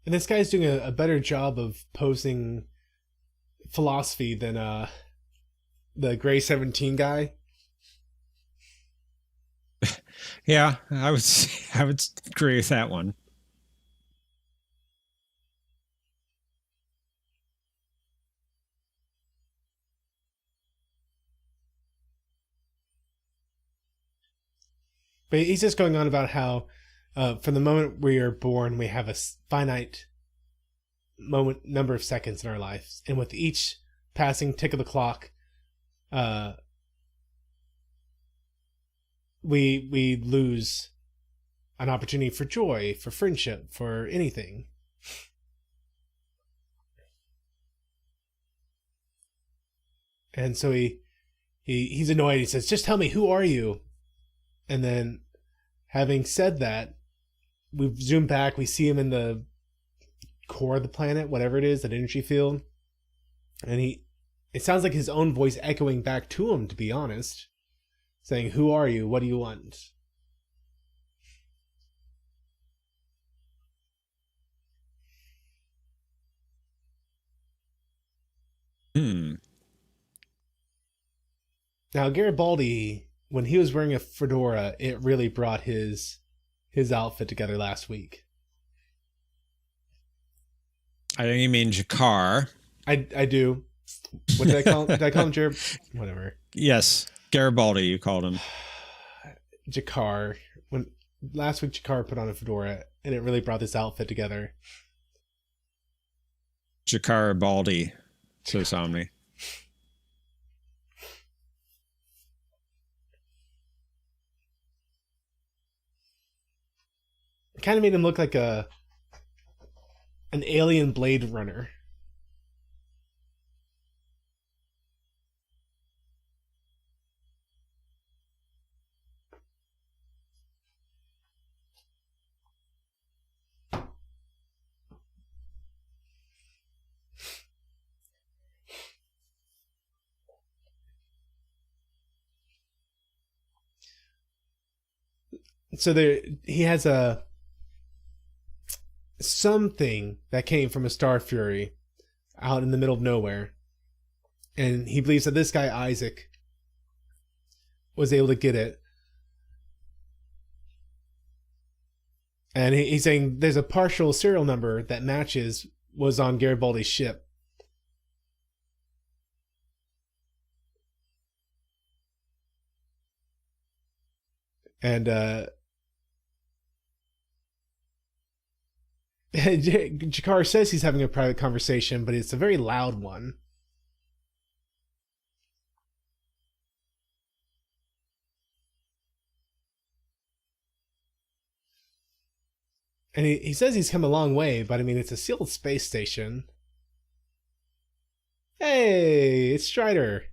And this guy's doing a better job of posing philosophy than the Gray 17 guy. Yeah, I would agree with that one. But he's just going on about how From the moment we are born, we have a finite number of seconds in our lives, and with each passing tick of the clock, we lose an opportunity for joy, for friendship, for anything. And so he's annoyed. He says, "Just tell me, who are you?" And then, having said that, we zoom back. We see him in the core of the planet, whatever it is, that energy field. And it sounds like his own voice echoing back to him, to be honest, saying, "Who are you? What do you want?" Now, Garibaldi, when he was wearing a fedora, it really brought his outfit together last week. I think you mean Jakar. I do. What did I call him? Did I call him Jer? Whatever. Yes, Garibaldi, you called him. Jakar. When last week Jakar put on a fedora, and it really brought this outfit together. Jakaribaldi, says Omni. It kind of made him look like an alien Blade Runner. So he has something that came from a Star Fury out in the middle of nowhere, and he believes that this guy Isaac was able to get it. And he's saying there's a partial serial number that matches was on Garibaldi's ship. And Jakar says he's having a private conversation, but it's a very loud one. And he says he's come a long way, but I mean, it's a sealed space station. Hey, it's Strider.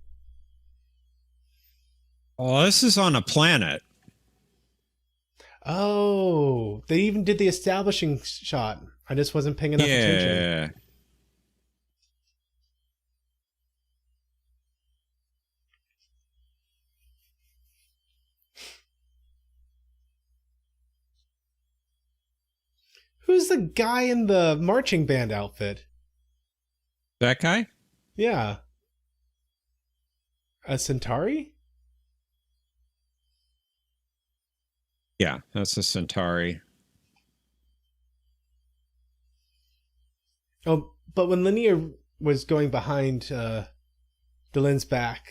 Oh, this is on a planet. Oh, they even did the establishing shot. I just wasn't paying enough attention. Yeah. Who's the guy in the marching band outfit? That guy? Yeah. A Centauri? Yeah, that's a Centauri. Oh, but when Linnea was going behind Dolores' back,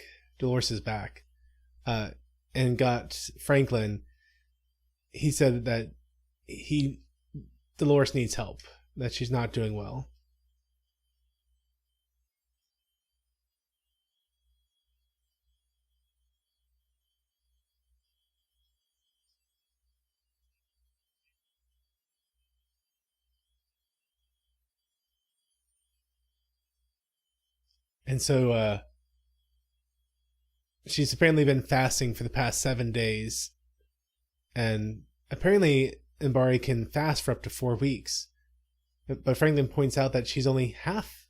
and got Franklin, he said that Dolores needs help, that she's not doing well. And so she's apparently been fasting for the past 7 days. And apparently Mbari can fast for up to 4 weeks. But Franklin points out that she's only half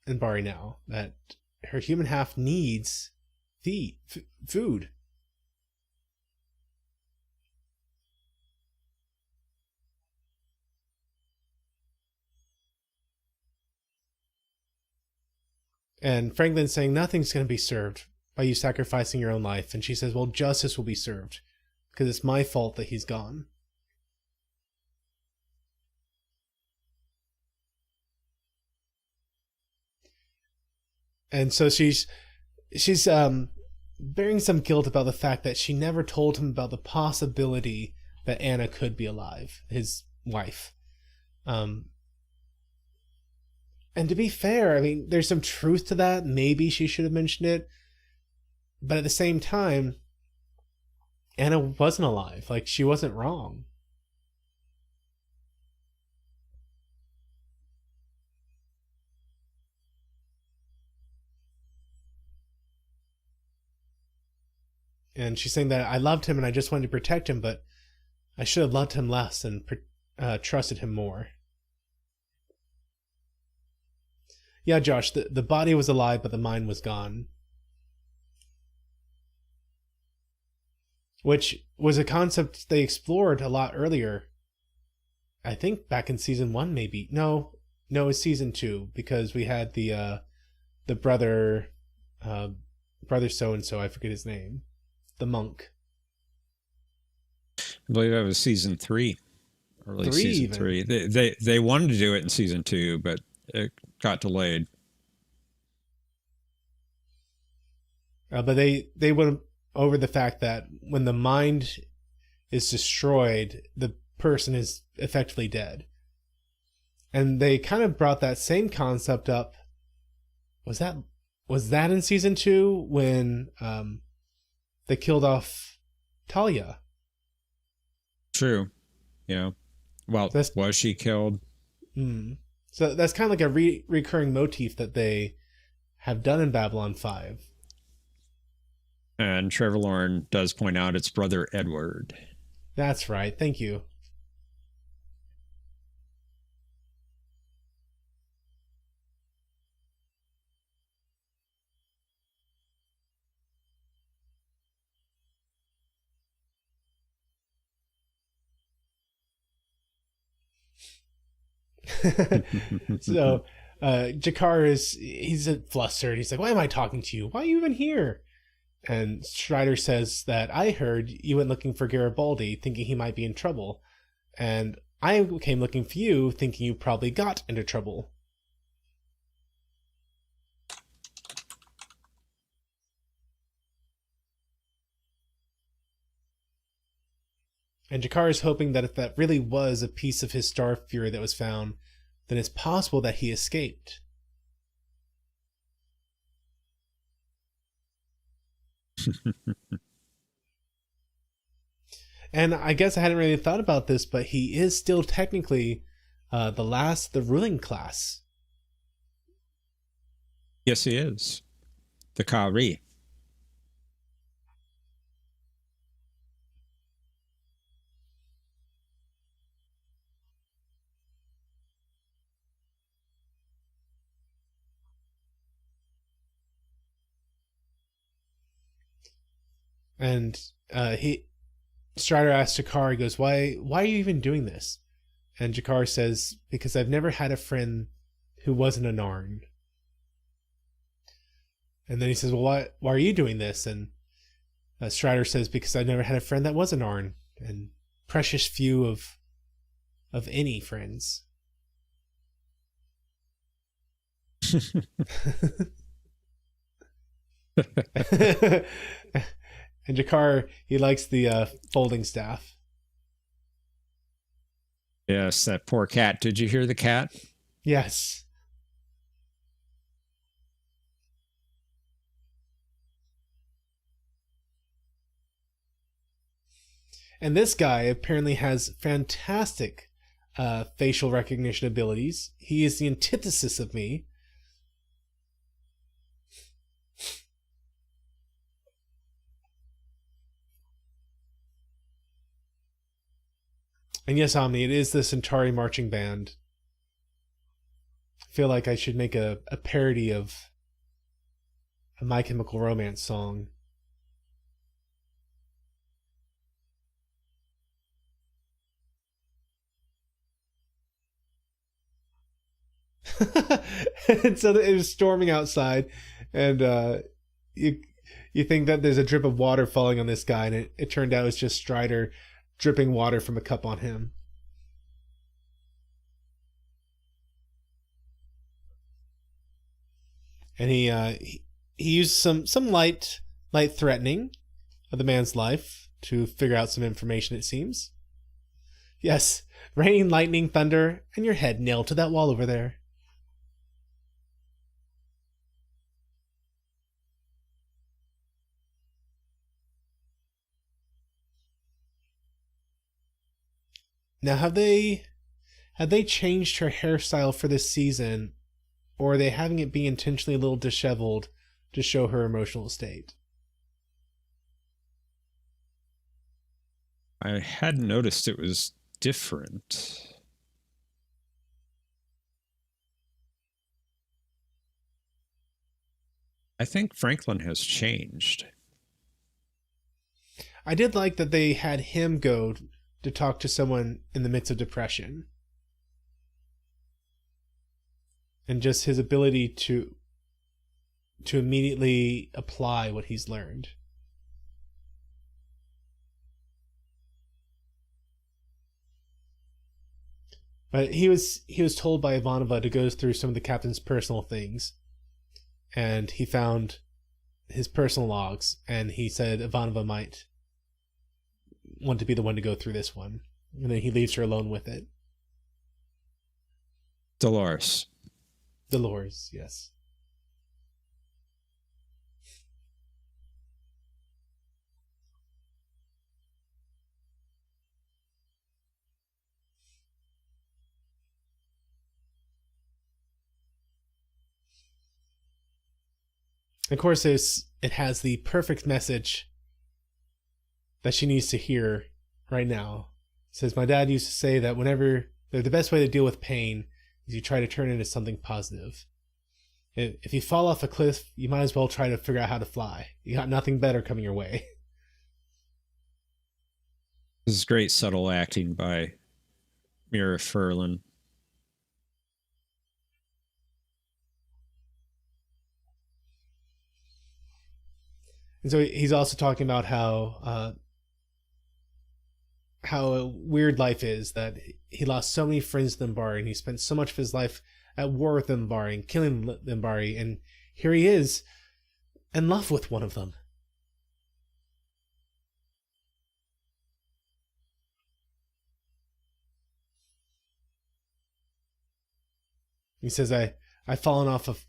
Mbari now, that her human half needs food. And Franklin's saying nothing's going to be served by you sacrificing your own life. And she says, well, justice will be served because it's my fault that he's gone. And so she's bearing some guilt about the fact that she never told him about the possibility that Anna could be alive, his wife. And to be fair, I mean, there's some truth to that. Maybe she should have mentioned it. But at the same time, Anna wasn't alive. Like, she wasn't wrong. And she's saying that I loved him and I just wanted to protect him, but I should have loved him less and trusted him more. Yeah, Josh, the body was alive, but the mind was gone. Which was a concept they explored a lot earlier. I think back in season 1, maybe. No, it was season 2, because we had the brother so-and-so, I forget his name. The monk. I believe that was season 3. Early season even. 3. They wanted to do it in season 2, but it got delayed. But they went over the fact that when the mind is destroyed, the person is effectively dead. And they kind of brought that same concept up. Was that in season 2 when they killed off Talia? True. Yeah. Well, was she killed? So that's kind of like a recurring motif that they have done in Babylon 5. And Trevor Lauren does point out it's brother Edward. That's right. Thank you. So Jakar he's flustered. He's like, why am I talking to you? Why are you even here? And Strider says that I heard you went looking for Garibaldi, thinking he might be in trouble. And I came looking for you, thinking you probably got into trouble. And Jakar is hoping that if that really was a piece of his star fury that was found, then it's possible that he escaped. And I guess I hadn't really thought about this, but he is still technically the ruling class. Yes, he is. The Kari. And Strider asks Jakar, he goes, why are you even doing this? And Jakar says, because I've never had a friend who wasn't a Narn. And then he says, well, why are you doing this? And Strider says, because I've never had a friend that was a Narn, and precious few of any friends. And Jakar, he likes the folding staff. Yes, that poor cat. Did you hear the cat? Yes. And this guy apparently has fantastic facial recognition abilities. He is the antithesis of me. And yes, Omni, it is the Centauri marching band. I feel like I should make a parody of a My Chemical Romance song. And so it was storming outside, and you think that there's a drip of water falling on this guy, and it turned out it was just Strider dripping water from a cup on him. And he used some light threatening of the man's life to figure out some information, it seems. Yes, rain, lightning, thunder, and your head nailed to that wall over there. Now, have they changed her hairstyle for this season, or are they having it be intentionally a little disheveled to show her emotional state? I hadn't noticed it was different. I think Franklin has changed. I did like that they had him go to talk to someone in the midst of depression. And just his ability to immediately apply what he's learned. But he was told by Ivanova to go through some of the captain's personal things, and he found his personal logs, and he said Ivanova might want to be the one to go through this one, and then he leaves her alone with it. Dolores. Dolores, yes. Of course, it has the perfect message that she needs to hear right now. It says, my dad used to say that whenever the best way to deal with pain is you try to turn it into something positive. If you fall off a cliff, you might as well try to figure out how to fly. You got nothing better coming your way. This is great subtle acting by Mira Furlan. And so he's also talking about how weird life is, that he lost so many friends to Thembari, and he spent so much of his life at war with Thembari and killing Thembari, and here he is in love with one of them. He says, I've fallen off of...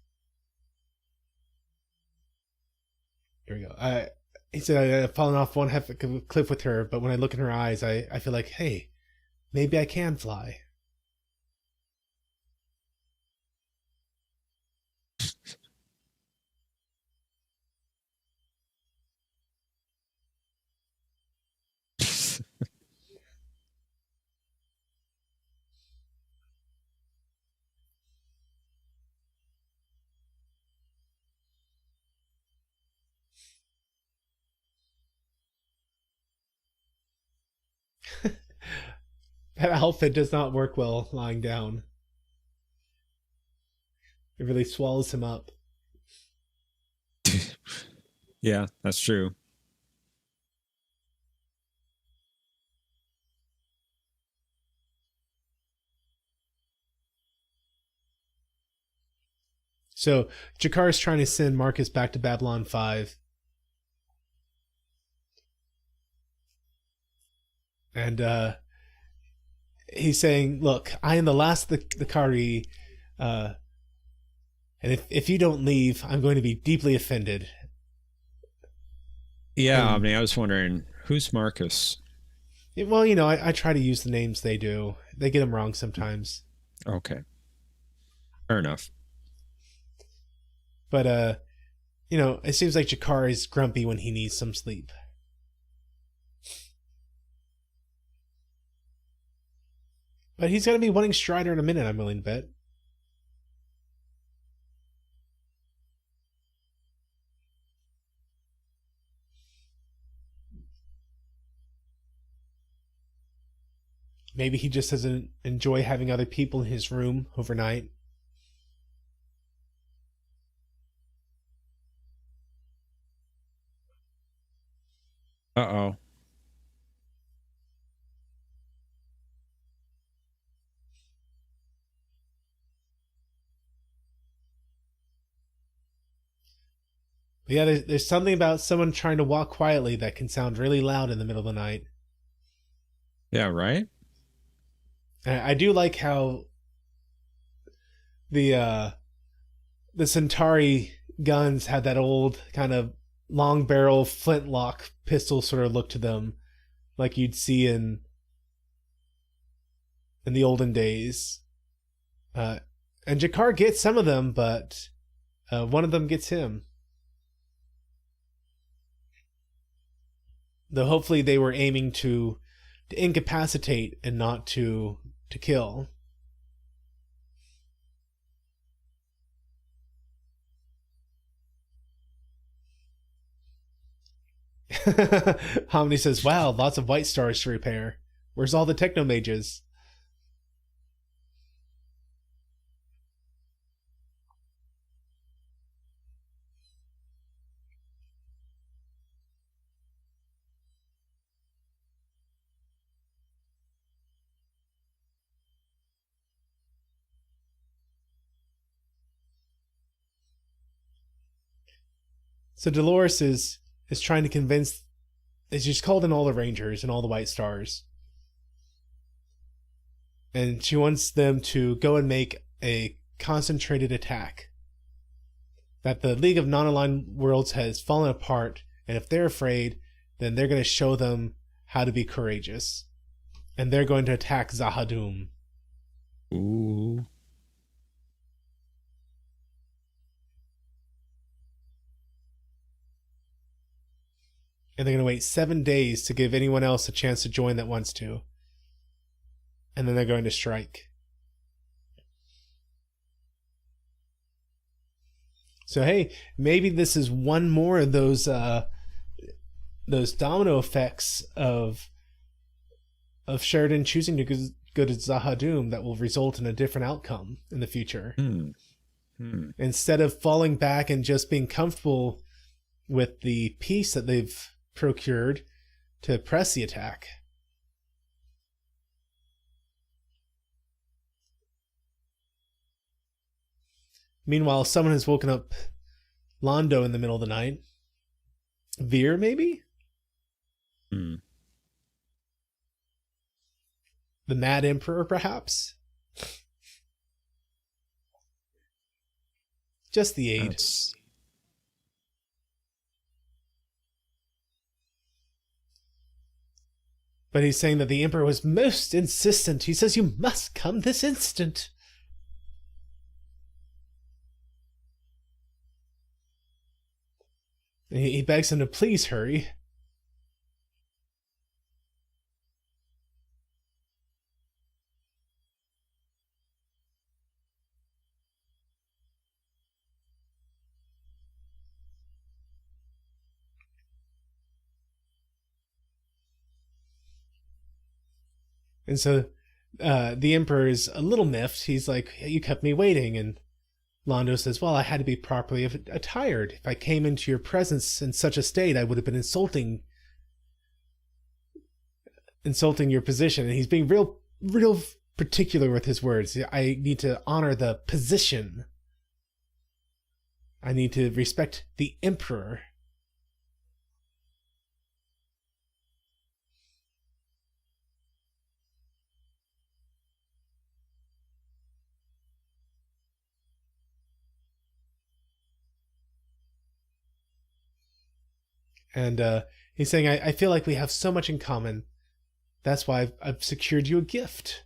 Here we go. He said, I've fallen off one half of a cliff with her, but when I look in her eyes, I feel like, hey, maybe I can fly. That outfit does not work well lying down. It really swallows him up. Yeah, that's true. So Jakar is trying to send Marcus back to Babylon 5. And he's saying, look, I am the last of the Kari, and if you don't leave, I'm going to be deeply offended. Yeah, I mean, I was wondering, who's Marcus? Well, I try to use the names they do. They get them wrong sometimes. Okay. Fair enough. But, it seems like Jakar is grumpy when he needs some sleep. But he's going to be wanting Strider in a minute, I'm willing to bet. Maybe he just doesn't enjoy having other people in his room overnight. Uh-oh. But yeah, there's something about someone trying to walk quietly that can sound really loud in the middle of the night. Yeah, right? And I do like how the the Centauri guns had that old kind of long barrel flintlock pistol sort of look to them, like you'd see in the olden days. Uh, and Jakar gets some of them, but one of them gets him. Though hopefully they were aiming to incapacitate and not to kill. Hominy says, wow, lots of white stars to repair. Where's all the techno mages? So Dolores is trying to convince. She's called in all the Rangers and all the White Stars, and she wants them to go and make a concentrated attack. That the League of Non-Aligned Worlds has fallen apart, and if they're afraid, then they're going to show them how to be courageous, and they're going to attack Zahadum. Ooh. And they're going to wait 7 days to give anyone else a chance to join that wants to. And then they're going to strike. So hey, maybe this is one more of those domino effects of Sheridan choosing to go to Zahadum that will result in a different outcome in the future. Instead of falling back and just being comfortable with the peace that they've procured, to press the attack. Meanwhile, someone has woken up Londo in the middle of the night. Veer, maybe? The Mad Emperor, perhaps? Just the aid. But he's saying that the Emperor was most insistent. He says, you must come this instant. And he begs him to please hurry. And so the Emperor is a little miffed. He's like, you kept me waiting. And Londo says, well, I had to be properly attired. If I came into your presence in such a state, I would have been insulting your position. And he's being real particular with his words. I need to honor the position. I need to respect the Emperor. And he's saying, I feel like we have so much in common. That's why I've secured you a gift.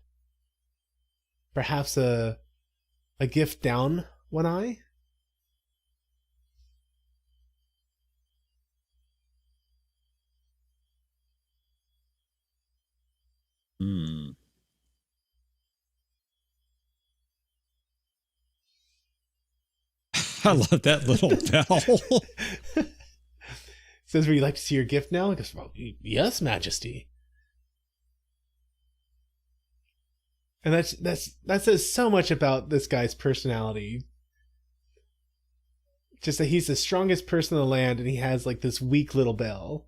Perhaps a gift down one eye? I love that little bell. Says, would you like to see your gift now? He goes, well, yes, Majesty. And that says so much about this guy's personality. Just that he's the strongest person in the land, and he has like this weak little bell.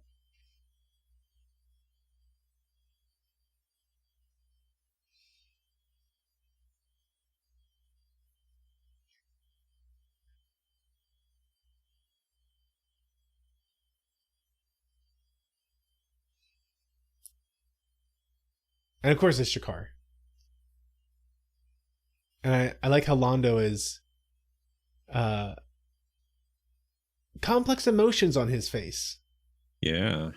And of course, it's Jakar. And I like how Londo is uh, complex emotions on his face. Yeah.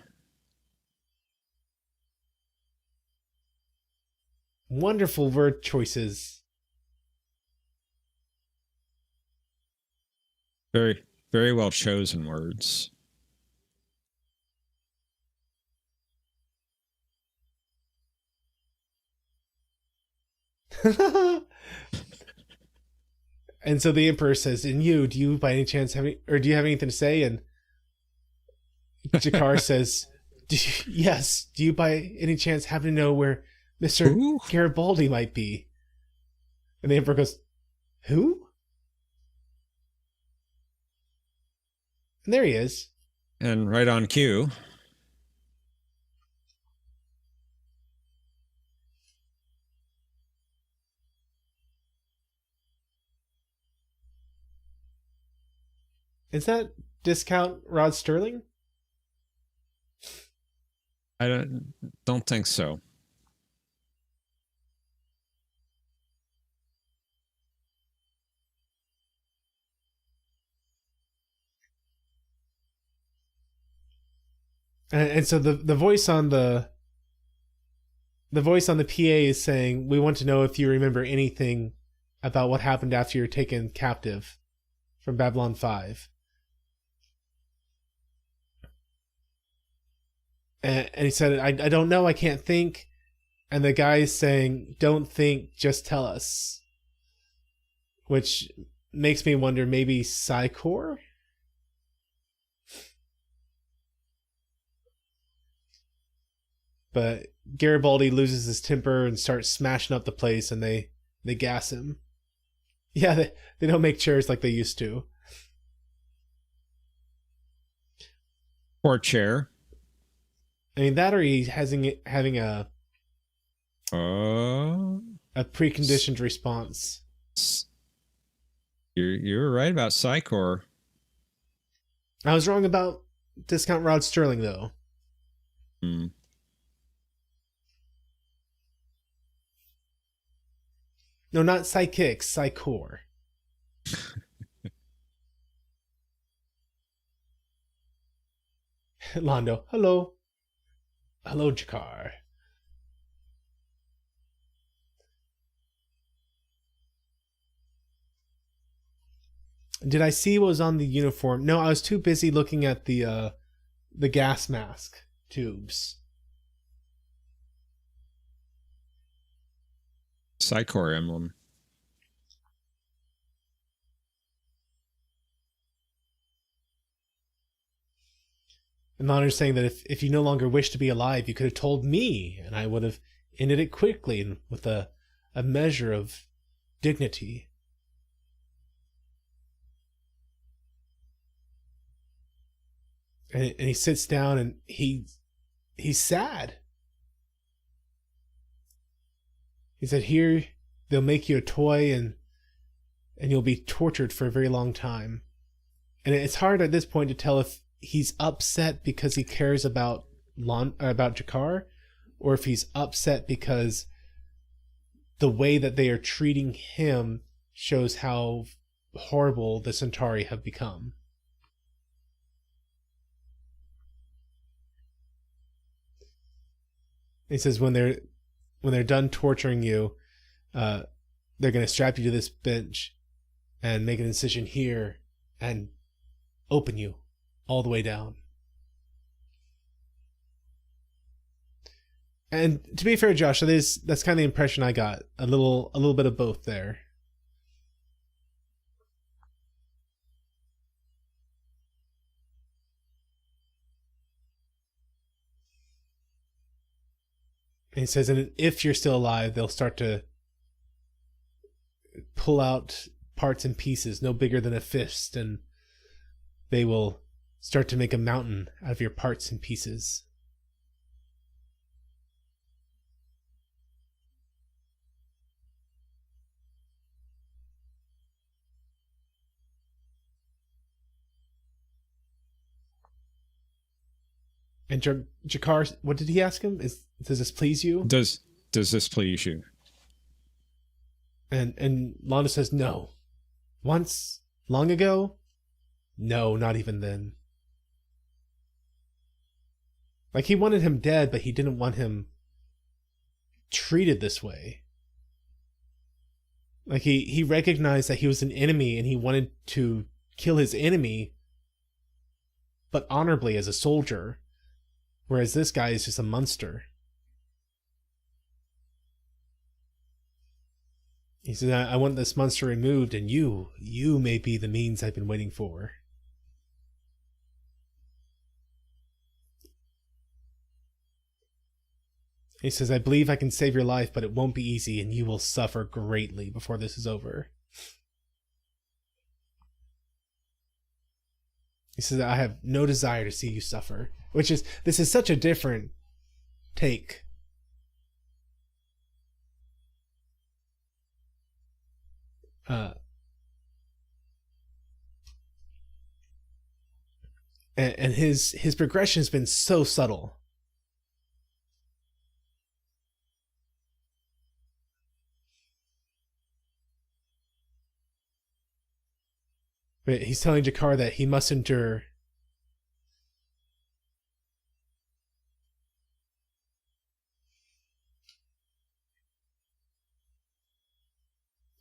Wonderful word choices. Very, very well chosen words. And so the Emperor says, "And you, do you by any chance have any, or do you have anything to say?" And Jakar says, "Yes. Do you by any chance happen to know where Mister Ooh. Garibaldi might be?" And the Emperor goes, "Who?" And there he is. And right on cue. Is that discount Rod Sterling? I don't think so. And so the voice on the PA is saying, "We want to know if you remember anything about what happened after you were taken captive from Babylon 5." And he said, I don't know, I can't think. And the guy is saying, "Don't think, just tell us." Which makes me wonder, maybe Psy-Core? But Garibaldi loses his temper and starts smashing up the place, and they gas him. Yeah, they don't make chairs like they used to. Poor chair. I mean, that or he's having a preconditioned response. You're right about Psy-Core. I was wrong about discount Rod Sterling, though. Hmm. No, not Psychic, Psy-Core. Londo, hello. Hello, Jakar. Did I see what was on the uniform? No, I was too busy looking at the gas mask tubes. Psy-Core emblem. And Londo's saying that if you no longer wish to be alive, you could have told me, and I would have ended it quickly and with a measure of dignity. And he sits down and he's sad. He said, "Here they'll make you a toy and you'll be tortured for a very long time." And it's hard at this point to tell if he's upset because he cares about Jakar, or if he's upset because the way that they are treating him shows how horrible the Centauri have become. He says when they're done torturing you, they're going to strap you to this bench and make an incision here and open you all the way down. And to be fair, Josh, that's kind of the impression I got. A little bit of both there. And he says, and if you're still alive, they'll start to pull out parts and pieces no bigger than a fist, and they will start to make a mountain out of your parts and pieces. And Jakar, what did he ask him? Does this please you? Does this please you? And Londo says, no. Once, long ago? No, not even then. Like, he wanted him dead, but he didn't want him treated this way. Like, he recognized that he was an enemy and he wanted to kill his enemy, but honorably as a soldier. Whereas this guy is just a monster. He said, I want this monster removed, and you may be the means I've been waiting for. He says, I believe I can save your life, but it won't be easy, and you will suffer greatly before this is over. He says, I have no desire to see you suffer. This is such a different take. And his progression has been so subtle. But he's telling Jakar that he must endure.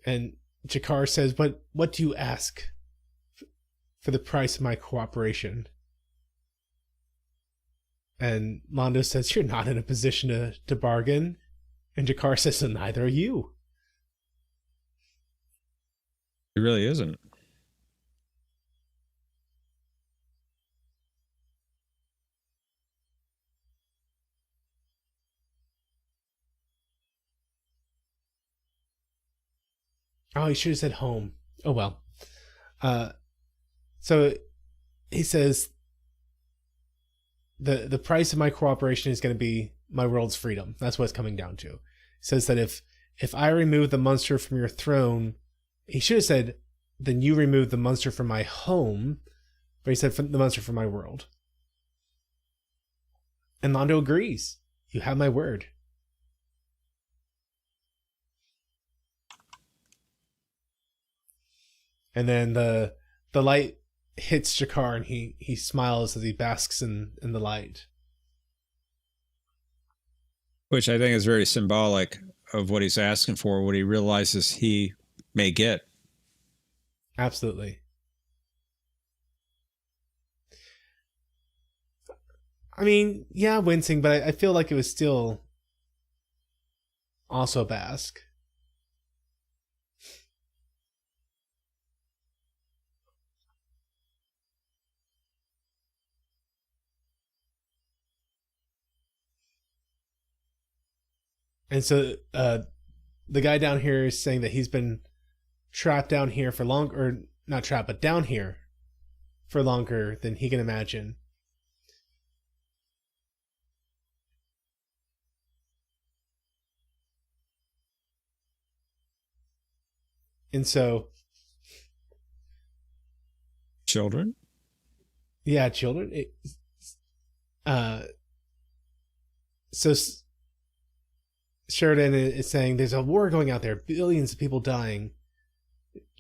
And Jakar says, what do you ask for the price of my cooperation? And Londo says, you're not in a position to bargain. And Jakar says, so neither are you. He really isn't. Oh, he should have said home. Oh, well. So he says, the price of my cooperation is going to be my world's freedom. That's what it's coming down to. He says that if I remove the monster from your throne, he should have said, then you remove the monster from my home. But he said, the monster from my world. And Londo agrees. You have my word. And then the light hits Jakar, and he smiles as he basks in the light. Which I think is very symbolic of what he's asking for, what he realizes he may get. Absolutely. I mean, yeah, wincing, but I feel like it was still also Basque. And so the guy down here is saying that he's been trapped down here for longer, or not trapped, but down here for longer than he can imagine. And so... Children? Yeah, children. So Sheridan is saying there's a war going out there, billions of people dying.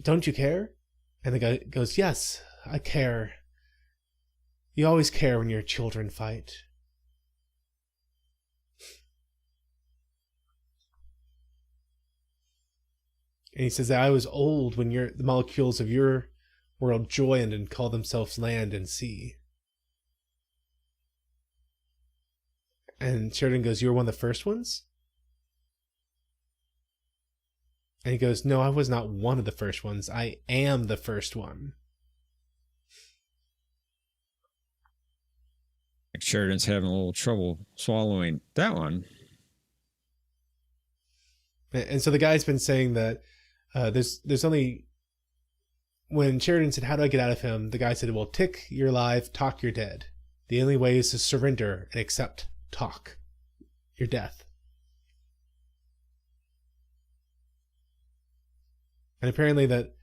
Don't you care? And the guy goes, yes, I care. You always care when your children fight. And he says that I was old when the molecules of your world joined and called themselves land and sea. And Sheridan goes, you were one of the first ones? And he goes, no, I was not one of the first ones. I am the first one. Sheridan's having a little trouble swallowing that one. And so the guy's been saying that there's only... When Sheridan said, how do I get out of him? The guy said, well, tick, you're alive, talk, you're dead. The only way is to surrender and accept talk, your death. And apparently that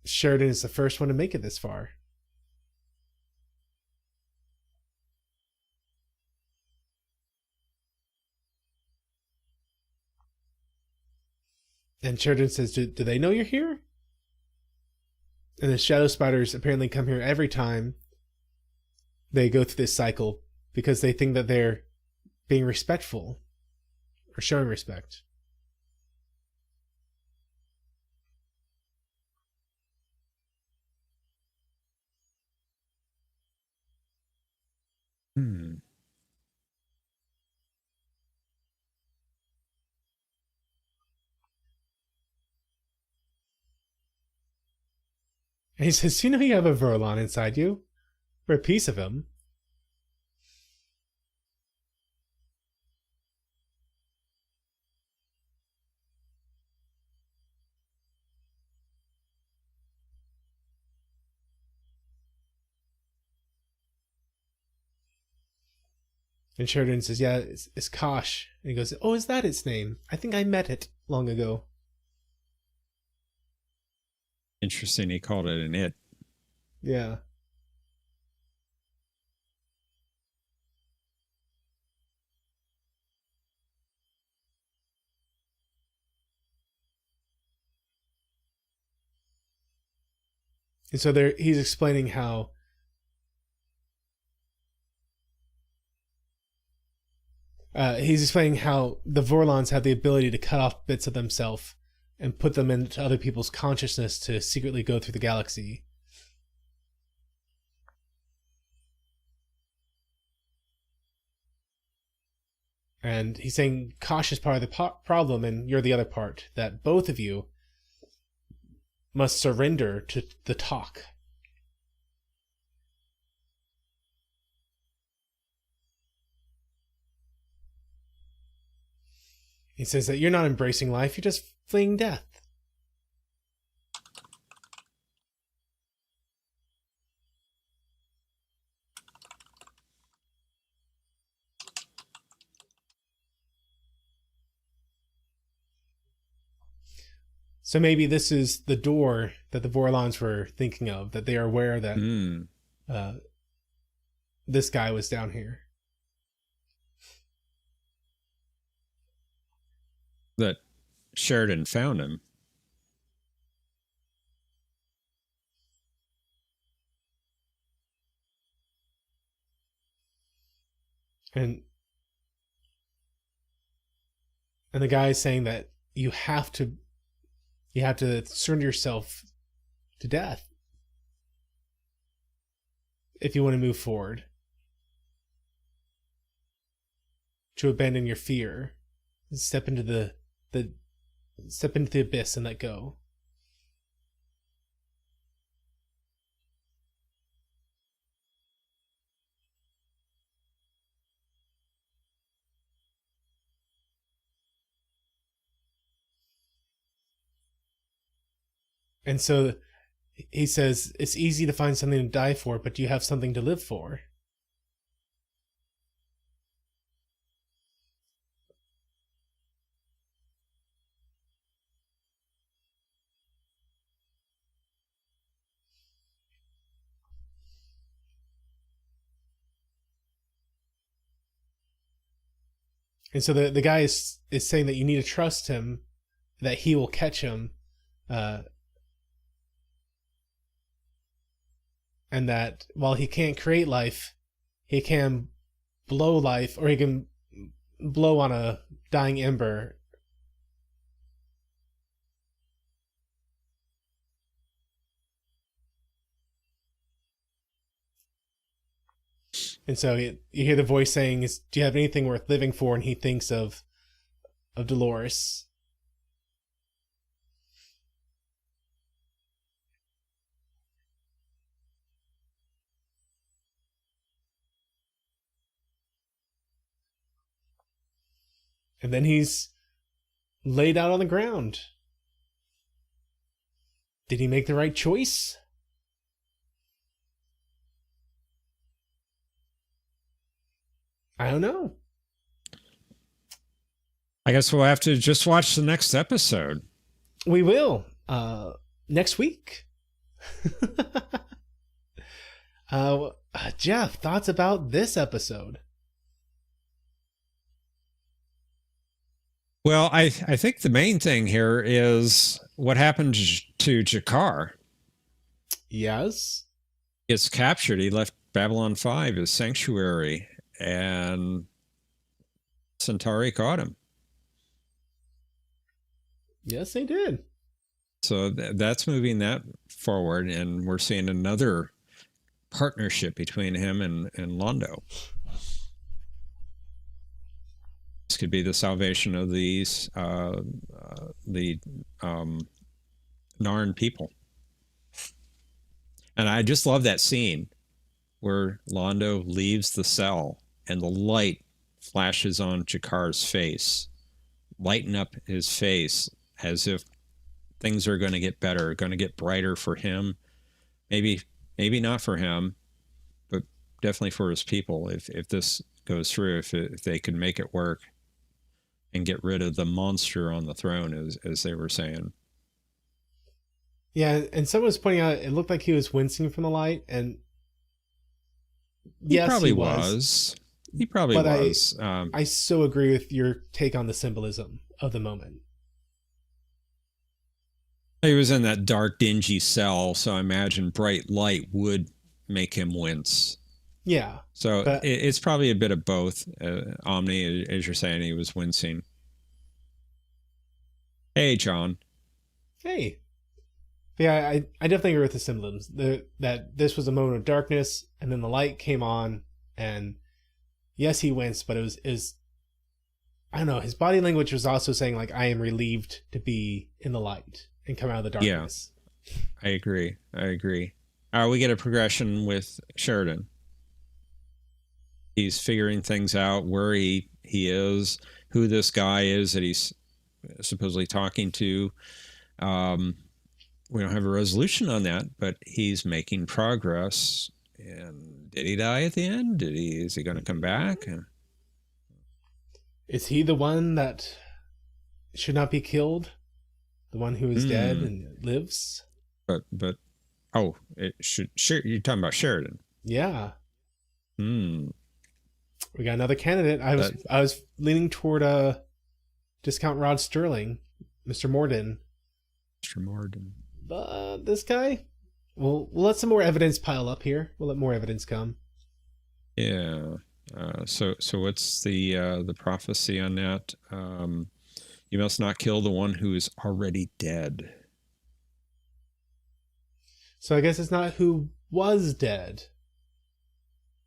Sheridan is the first one to make it this far. And Sheridan says, do they know you're here? And the shadow spiders apparently come here every time they go through this cycle because they think that they're being respectful or showing respect. Hmm. And he says, you know you have a Verlon inside you. Or a piece of him. And Sheridan says, yeah, it's Kosh. And he goes, oh, is that its name? I think I met it long ago. Interesting. He called it an it. Yeah. And so he's explaining how the Vorlons have the ability to cut off bits of themselves and put them into other people's consciousness to secretly go through the galaxy. And he's saying Kosh is part of the problem and you're the other part, that both of you must surrender to the talk. He says that you're not embracing life, you're just fleeing death. So maybe this is the door that the Vorlons were thinking of, that they are aware that this guy was down here. That Sheridan found him. And the guy is saying that you have to surrender yourself to death if you want to move forward. To abandon your fear, step into the abyss and let go. And so he says, it's easy to find something to die for, but do you have something to live for? And so the guy is saying that you need to trust him, that he will catch him, and that while he can't create life, he can blow life, or he can blow on a dying ember. And so you hear the voice saying, do you have anything worth living for? And he thinks of Dolores. And then he's laid out on the ground. Did he make the right choice? I don't know. I guess we'll have to just watch the next episode. We will. Next week. Jeff, thoughts about this episode? Well, I think the main thing here is what happened to Jakar. Yes. Gets captured. He left Babylon 5, his sanctuary, and Centauri caught him. Yes, they did. So that's moving that forward, and we're seeing another partnership between him and Londo. This could be the salvation of these the Narn people. And I just love that scene where Londo leaves the cell and the light flashes on Jakar's face, lighten up his face as if things are going to get better, going to get brighter for him. Maybe not for him, but definitely for his people. If this goes through, if they can make it work and get rid of the monster on the throne, as they were saying. Yeah, and someone was pointing out it looked like he was wincing from the light, and yes, Probably was. He probably but was. I so agree with your take on the symbolism of the moment. He was in that dark, dingy cell, so I imagine bright light would make him wince. Yeah. So it's probably a bit of both. Omni, as you're saying, he was wincing. Hey, John. Hey. Yeah, I definitely agree with the symbolisms. That this was a moment of darkness, and then the light came on, and yes, he winced, but it was I don't know, his body language was also saying, like, I am relieved to be in the light and come out of the darkness. Yeah, I agree. We get a progression with Sheridan. He's figuring things out, where he is, who this guy is that he's supposedly talking to. We don't have a resolution on that, but he's making progress. And did he die at the end? Is he going to come back? Is he the one that should not be killed? The one who is dead and lives? But you're talking about Sheridan. Yeah. We got another candidate. I was leaning toward discount Rod Sterling, Mr. Morden. Mr. Morden. This guy? We'll let some more evidence pile up here. We'll let more evidence come. Yeah. So what's the prophecy on that? You must not kill the one who is already dead. So I guess it's not who was dead,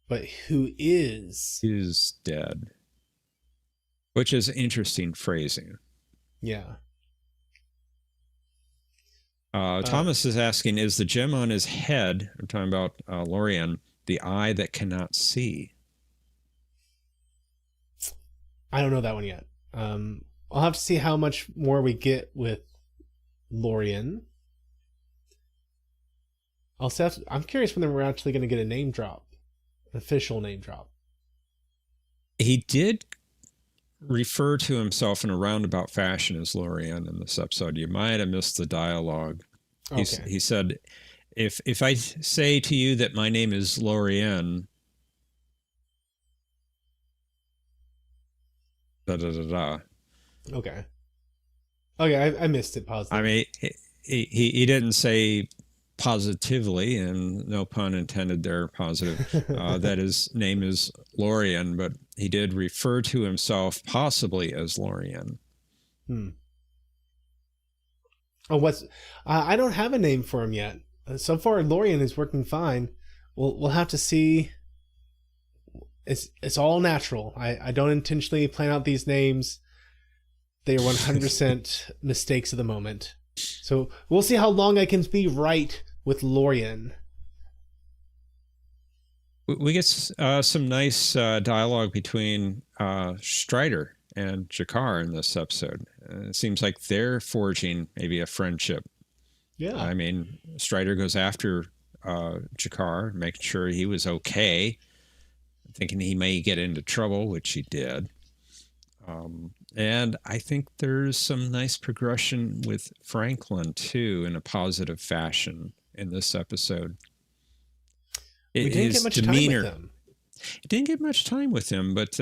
but who is dead. Which is interesting phrasing. Yeah. Thomas is asking, is the gem on his head, I'm talking about Lorien, the eye that cannot see? I don't know that one yet. I'll have to see how much more we get with Lorien. I'm curious when we're actually going to get a name drop, an official name drop. He did refer to himself in a roundabout fashion as Lorien in this episode. You might have missed the dialogue. Okay. He said, if I say to you that my name is Lorien, da da da da. Okay. I missed it. Positive. I mean, he didn't say positively, and no pun intended there, positive, that his name is Lorien, but he did refer to himself possibly as Lorien. Oh, I don't have a name for him yet. So far, Lorien is working fine. We'll have to see. It's all natural. I don't intentionally plan out these names. They are 100% mistakes of the moment. So we'll see how long I can be right with Lorien. We get some nice dialogue between Strider and Jakar in this episode. It seems like they're forging maybe a friendship. Yeah. I mean, Strider goes after Jakar, making sure he was okay, thinking he may get into trouble, which he did. And I think there's some nice progression with Franklin, too, in a positive fashion in this episode. We didn't get much time with him. It didn't get much time with him, but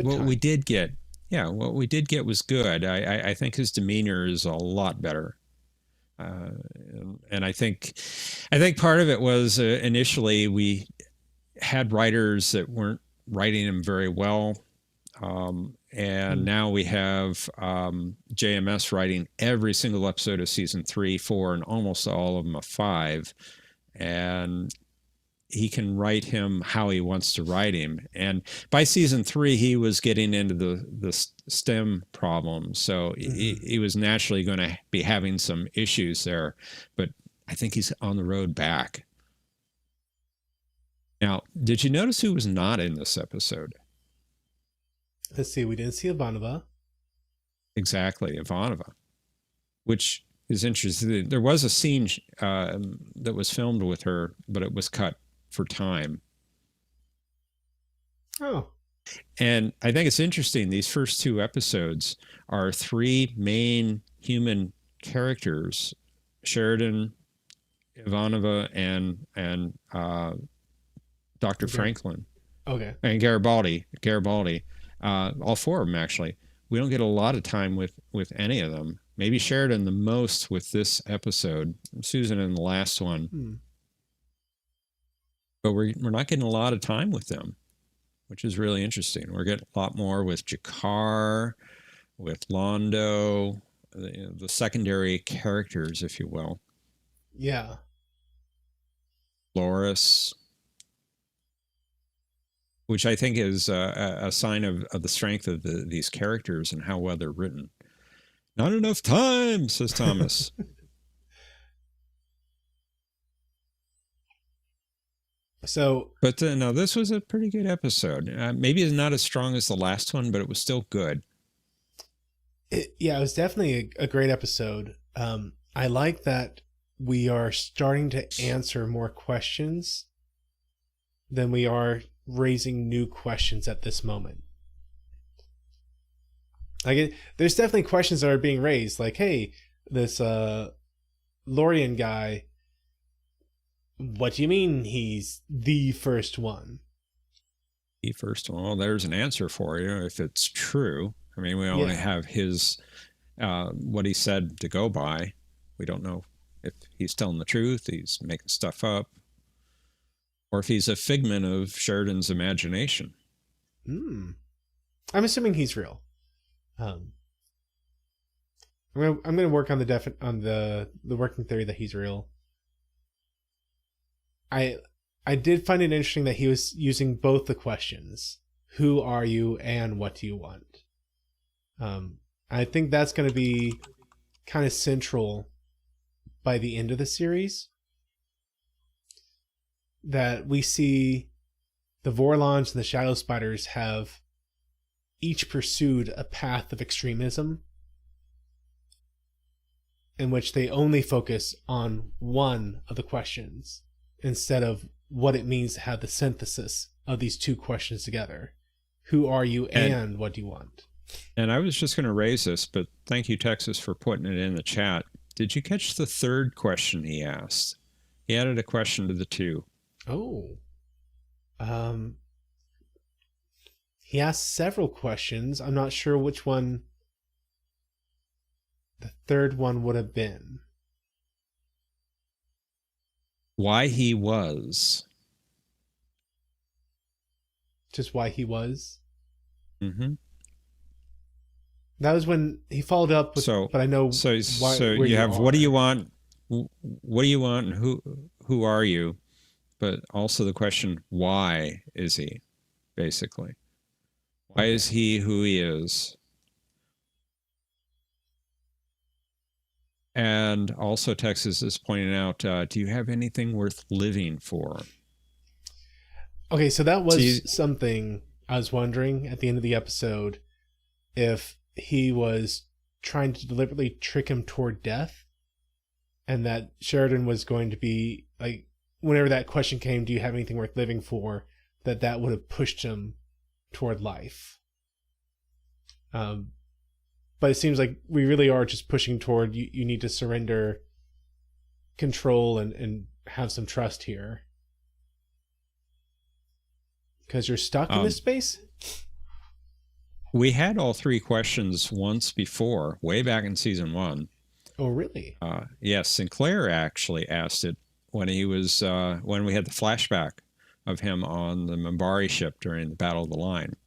what we did get Yeah, what we did get was good. I think his demeanor is a lot better. Uh, and I think part of it was initially we had writers that weren't writing him very well. And now we have JMS writing every single episode of season 3, 4, and almost all of them of 5. And he can write him how he wants to write him. And by season 3, he was getting into the STEM problem. So he was naturally going to be having some issues there. But I think he's on the road back. Now, did you notice who was not in this episode? Let's see. We didn't see Ivanova. Exactly, Ivanova, which is interesting. There was a scene that was filmed with her, but it was cut for time. Oh. And I think it's interesting. These first 2 episodes are 3 main human characters: Sheridan, Ivanova, and Dr. Franklin. Okay. And Garibaldi. All 4 of them, actually. We don't get a lot of time with any of them. Maybe Sheridan the most with this episode. Susan in the last one. But we're not getting a lot of time with them, which is really interesting. We're getting a lot more with Jakar, with Londo, the secondary characters, if you will. Yeah. Loris, which I think is a sign of the strength of these characters and how well they're written. Not enough time, says Thomas. But no, this was a pretty good episode. Maybe it's not as strong as the last one, but it was still good. It was definitely a great episode. I like that we are starting to answer more questions than we are raising new questions at this moment. There's definitely questions that are being raised, like, hey, this Lorian guy, what do you mean he's the first one? The first one? Well, there's an answer for you if it's true. I mean, we only have his what he said to go by. We don't know if he's telling the truth, he's making stuff up, or if he's a figment of Sheridan's imagination. I'm assuming he's real. I'm gonna work on the working theory that he's real. I did find it interesting that he was using both the questions: who are you and what do you want? I think that's going to be kind of central by the end of the series. That we see the Vorlons and the Shadow Spiders have each pursued a path of extremism in which they only focus on one of the questions instead of what it means to have the synthesis of these 2 questions together. Who are you and what do you want? And I was just going to raise this, but thank you, Texas, for putting it in the chat. Did you catch the 3rd question he asked? He added a question to the 2. Oh. He asked several questions. I'm not sure which one the 3rd one would have been. Why he was. Just why he was? Mm-hmm. That was when he followed up with, but I know so you have what do you want? What do you want and who are you? But also the question, why is he, basically? Why is he who he is? And also Texas is pointing out, do you have anything worth living for? Okay, so that was something I was wondering at the end of the episode, if he was trying to deliberately trick him toward death, and that Sheridan was going to be, like, whenever that question came, do you have anything worth living for, that would have pushed him toward life. But it seems like we really are just pushing toward you need to surrender control and have some trust here. Because you're stuck in this space? We had all three questions once before, way back in season 1. Oh, really? Yes, Sinclair actually asked it when he was when we had the flashback of him on the Minbari ship during the Battle of the Line.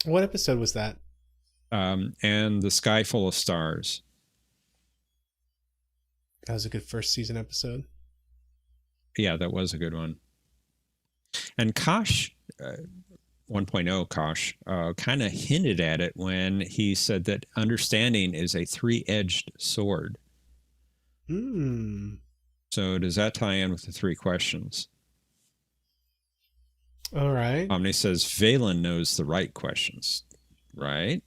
What episode was that? And the Sky Full of Stars. That was a good first season episode. Yeah, that was a good one. And Kosh, 1.0 Kosh, kind of hinted at it when he said that understanding is a 3-edged sword. So does that tie in with the 3 questions? All right. Omni says Valen knows the right questions, right?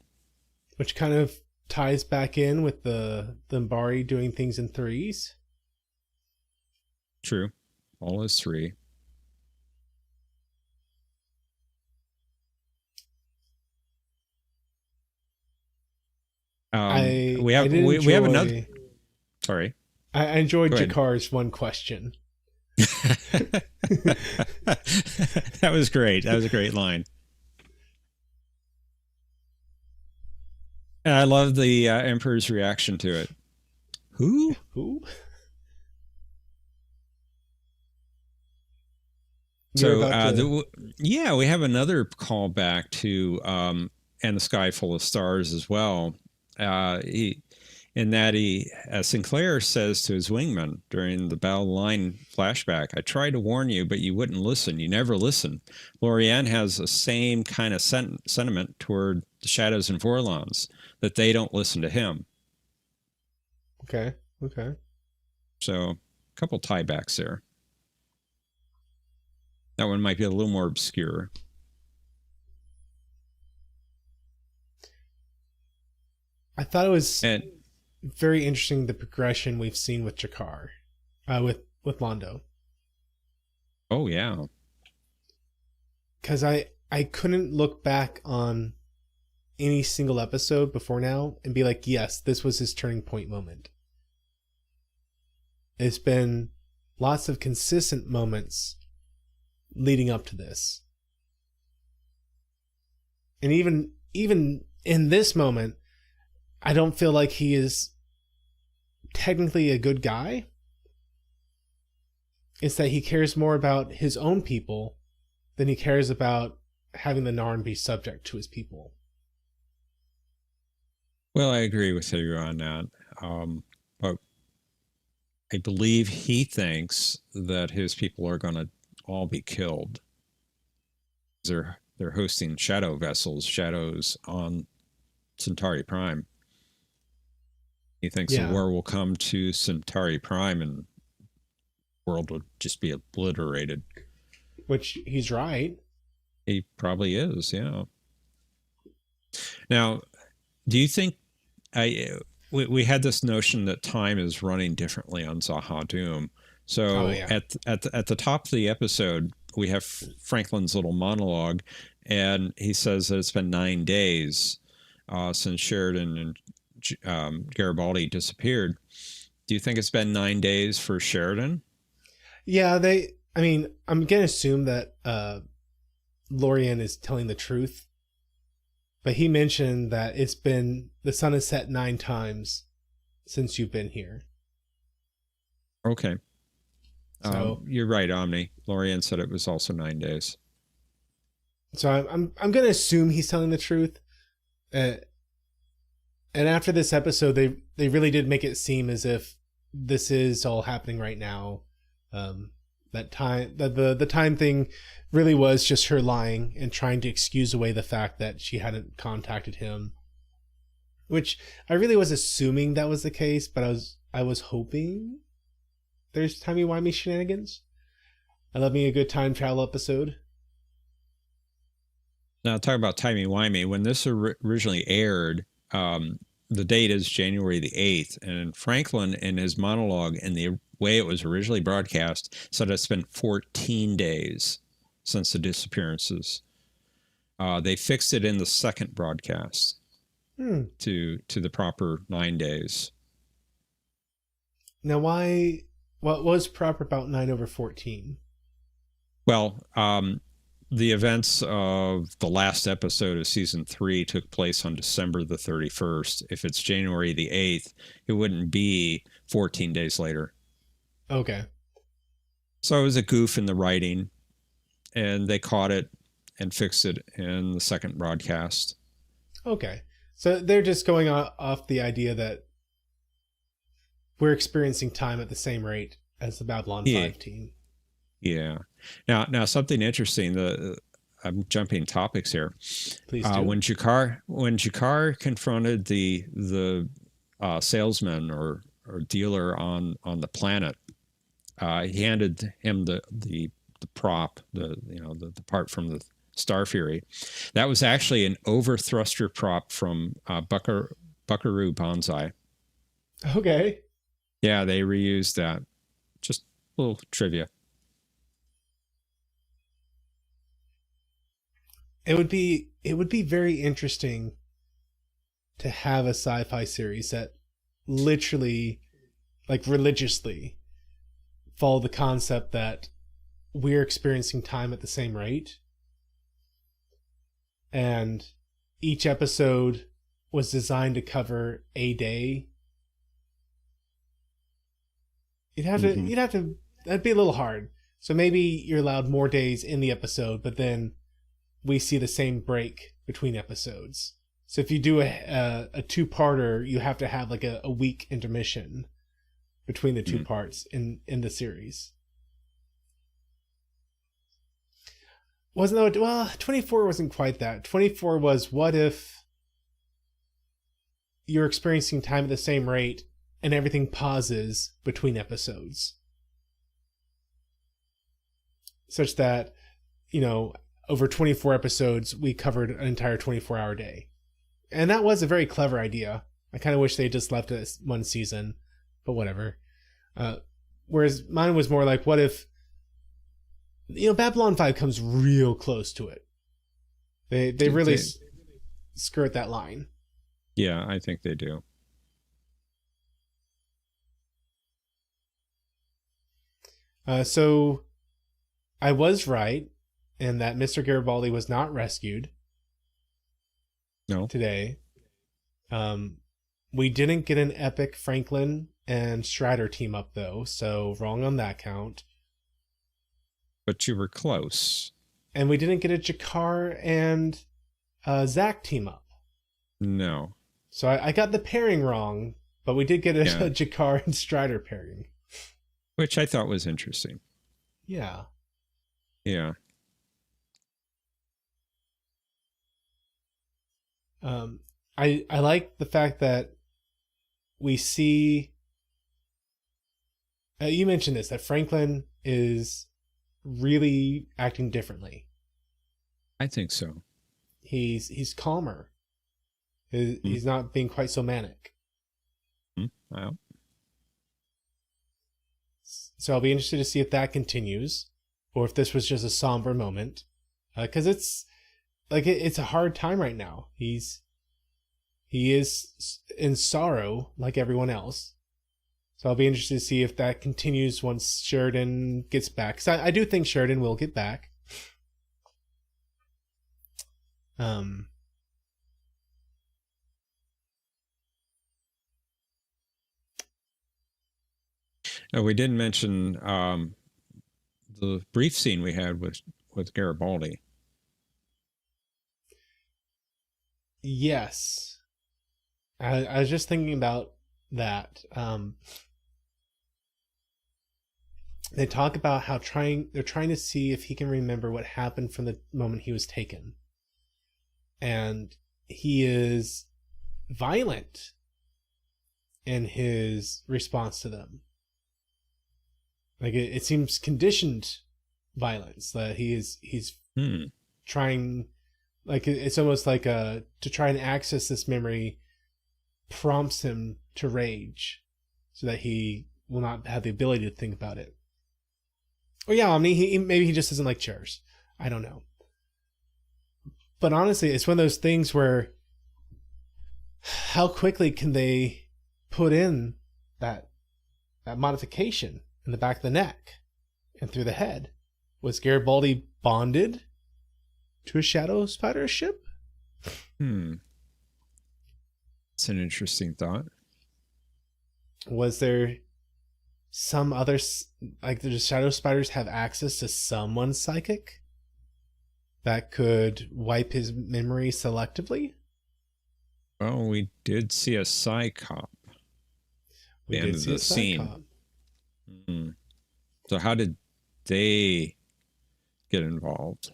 Which kind of ties back in with the Minbari doing things in 3s. True. All is 3. We have another. Sorry. I enjoyed Jakar's one question. That was great. That was a great line. And I love the Emperor's reaction to it. Who? So, we have another callback to And the Sky Full of Stars as well. Sinclair says to his wingman during the Battle Line flashback, I tried to warn you, but you wouldn't listen. You never listen. Lorianne has the same kind of sentiment toward the Shadows and Vorlons, that they don't listen to him. Okay. So a couple tiebacks there. That one might be a little more obscure. I thought it was very interesting, the progression we've seen with Jakar, with Londo. Oh, yeah. Because I couldn't look back on any single episode before now and be like, yes, this was his turning point moment. It's been lots of consistent moments leading up to this. And even in this moment, I don't feel like he is technically a good guy. It's that he cares more about his own people than he cares about having the Narn be subject to his people. Well, I agree with you on that. But I believe he thinks that his people are going to all be killed. They're hosting shadow vessels, shadows on Centauri Prime. He thinks the war will come to Centauri Prime and the world will just be obliterated. Which he's right. He probably is, yeah. Now, do you think we had this notion that time is running differently on Zaha Doom? So at the top of the episode, we have Franklin's little monologue, and he says that it's been 9 days since Sheridan and Garibaldi disappeared. Do you think it's been 9 days for Sheridan? Yeah, I'm going to assume that Lorian is telling the truth. But he mentioned that the sun has set 9 times since you've been here. Okay. So you're right, Omni. Lorian said it was also 9 days. So I'm going to assume he's telling the truth. And after this episode, they really did make it seem as if this is all happening right now. That the time thing really was just her lying and trying to excuse away the fact that she hadn't contacted him. Which I really was assuming that was the case, but I was hoping there's timey-wimey shenanigans. I love me a good time travel episode. Now, talk about timey-wimey. When this originally aired, the date is January the 8th, and Franklin, in his monologue, and the way it was originally broadcast, said it's been 14 days since the disappearances. They fixed it in the second broadcast to the proper 9 days. Now, what was proper about 9/14? Well, the events of the last episode of season 3 took place on December the 31st. If it's January the 8th, it wouldn't be 14 days later. Okay. So it was a goof in the writing, and they caught it and fixed it in the second broadcast. Okay. So they're just going off the idea that we're experiencing time at the same rate as the Babylon 5 team. Yeah. Now something interesting. I'm jumping topics here. Please do. When Jakar confronted the salesman or dealer on the planet, he handed him the prop, the part from the Star Fury. That was actually an overthruster prop from Buckaroo Banzai. Okay. Yeah, they reused that. Just a little trivia. It would be very interesting to have a sci-fi series that literally, like religiously, follow the concept that we're experiencing time at the same rate. And each episode was designed to cover a day. You'd have to, that'd be a little hard. So maybe you're allowed more days in the episode, but then we see the same break between episodes. So if you do a two-parter, you have to have like a week intermission between the two parts in the series. Wasn't that, well, 24 wasn't quite that. 24 was, what if you're experiencing time at the same rate and everything pauses between episodes? Such that, over 24 episodes, we covered an entire 24-hour day. And that was a very clever idea. I kind of wish they just left it as one season, but whatever. Whereas mine was more like, what if, Babylon 5 comes real close to it. They really skirt that line. Yeah, I think they do. So I was right in that Mr. Garibaldi was not rescued. No. Today. We didn't get an epic Franklin and Strider team up though, so wrong on that count. But you were close. And we didn't get a Jakar and Zach team up. No. So I got the pairing wrong, but we did get a Jakar and Strider pairing. Which I thought was interesting. Yeah. Yeah. I like the fact that we see... you mentioned this, that Franklin is really acting differently. I think so. He's calmer. He's not being quite so manic. Wow. So I'll be interested to see if that continues, or if this was just a somber moment, because it's a hard time right now. He is in sorrow like everyone else. So I'll be interested to see if that continues once Sheridan gets back. Because I do think Sheridan will get back. We didn't mention the brief scene we had with Garibaldi. Yes. I was just thinking about that. They talk about how they're trying to see if he can remember what happened from the moment he was taken. And he is violent in his response to them. Like it seems conditioned violence, that he's trying, like it's almost like to try and access this memory prompts him to rage so that he will not have the ability to think about it. Or yeah, I mean, maybe he just doesn't like chairs. I don't know. But honestly, it's one of those things where how quickly can they put in that modification in the back of the neck and through the head? Was Garibaldi bonded to a shadow spider ship? It's an interesting thought. Was there some other, like, the shadow spiders have access to someone psychic that could wipe his memory selectively? Well, we did see a Psy-Cop. We did see a Psy-Cop. So how did they get involved?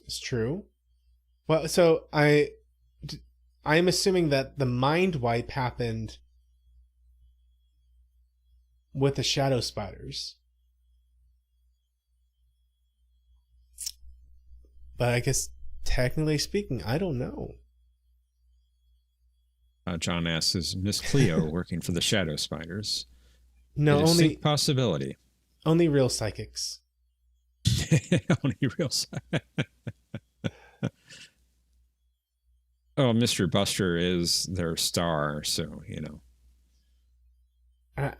It's true. Well, so I'm assuming that the mind wipe happened with the shadow spiders. But I guess technically speaking, I don't know. John asks, is Miss Cleo working for the shadow spiders? No, only possibility. Only real psychics. Only real psychics. Oh, Mr. Buster is their star, so you know.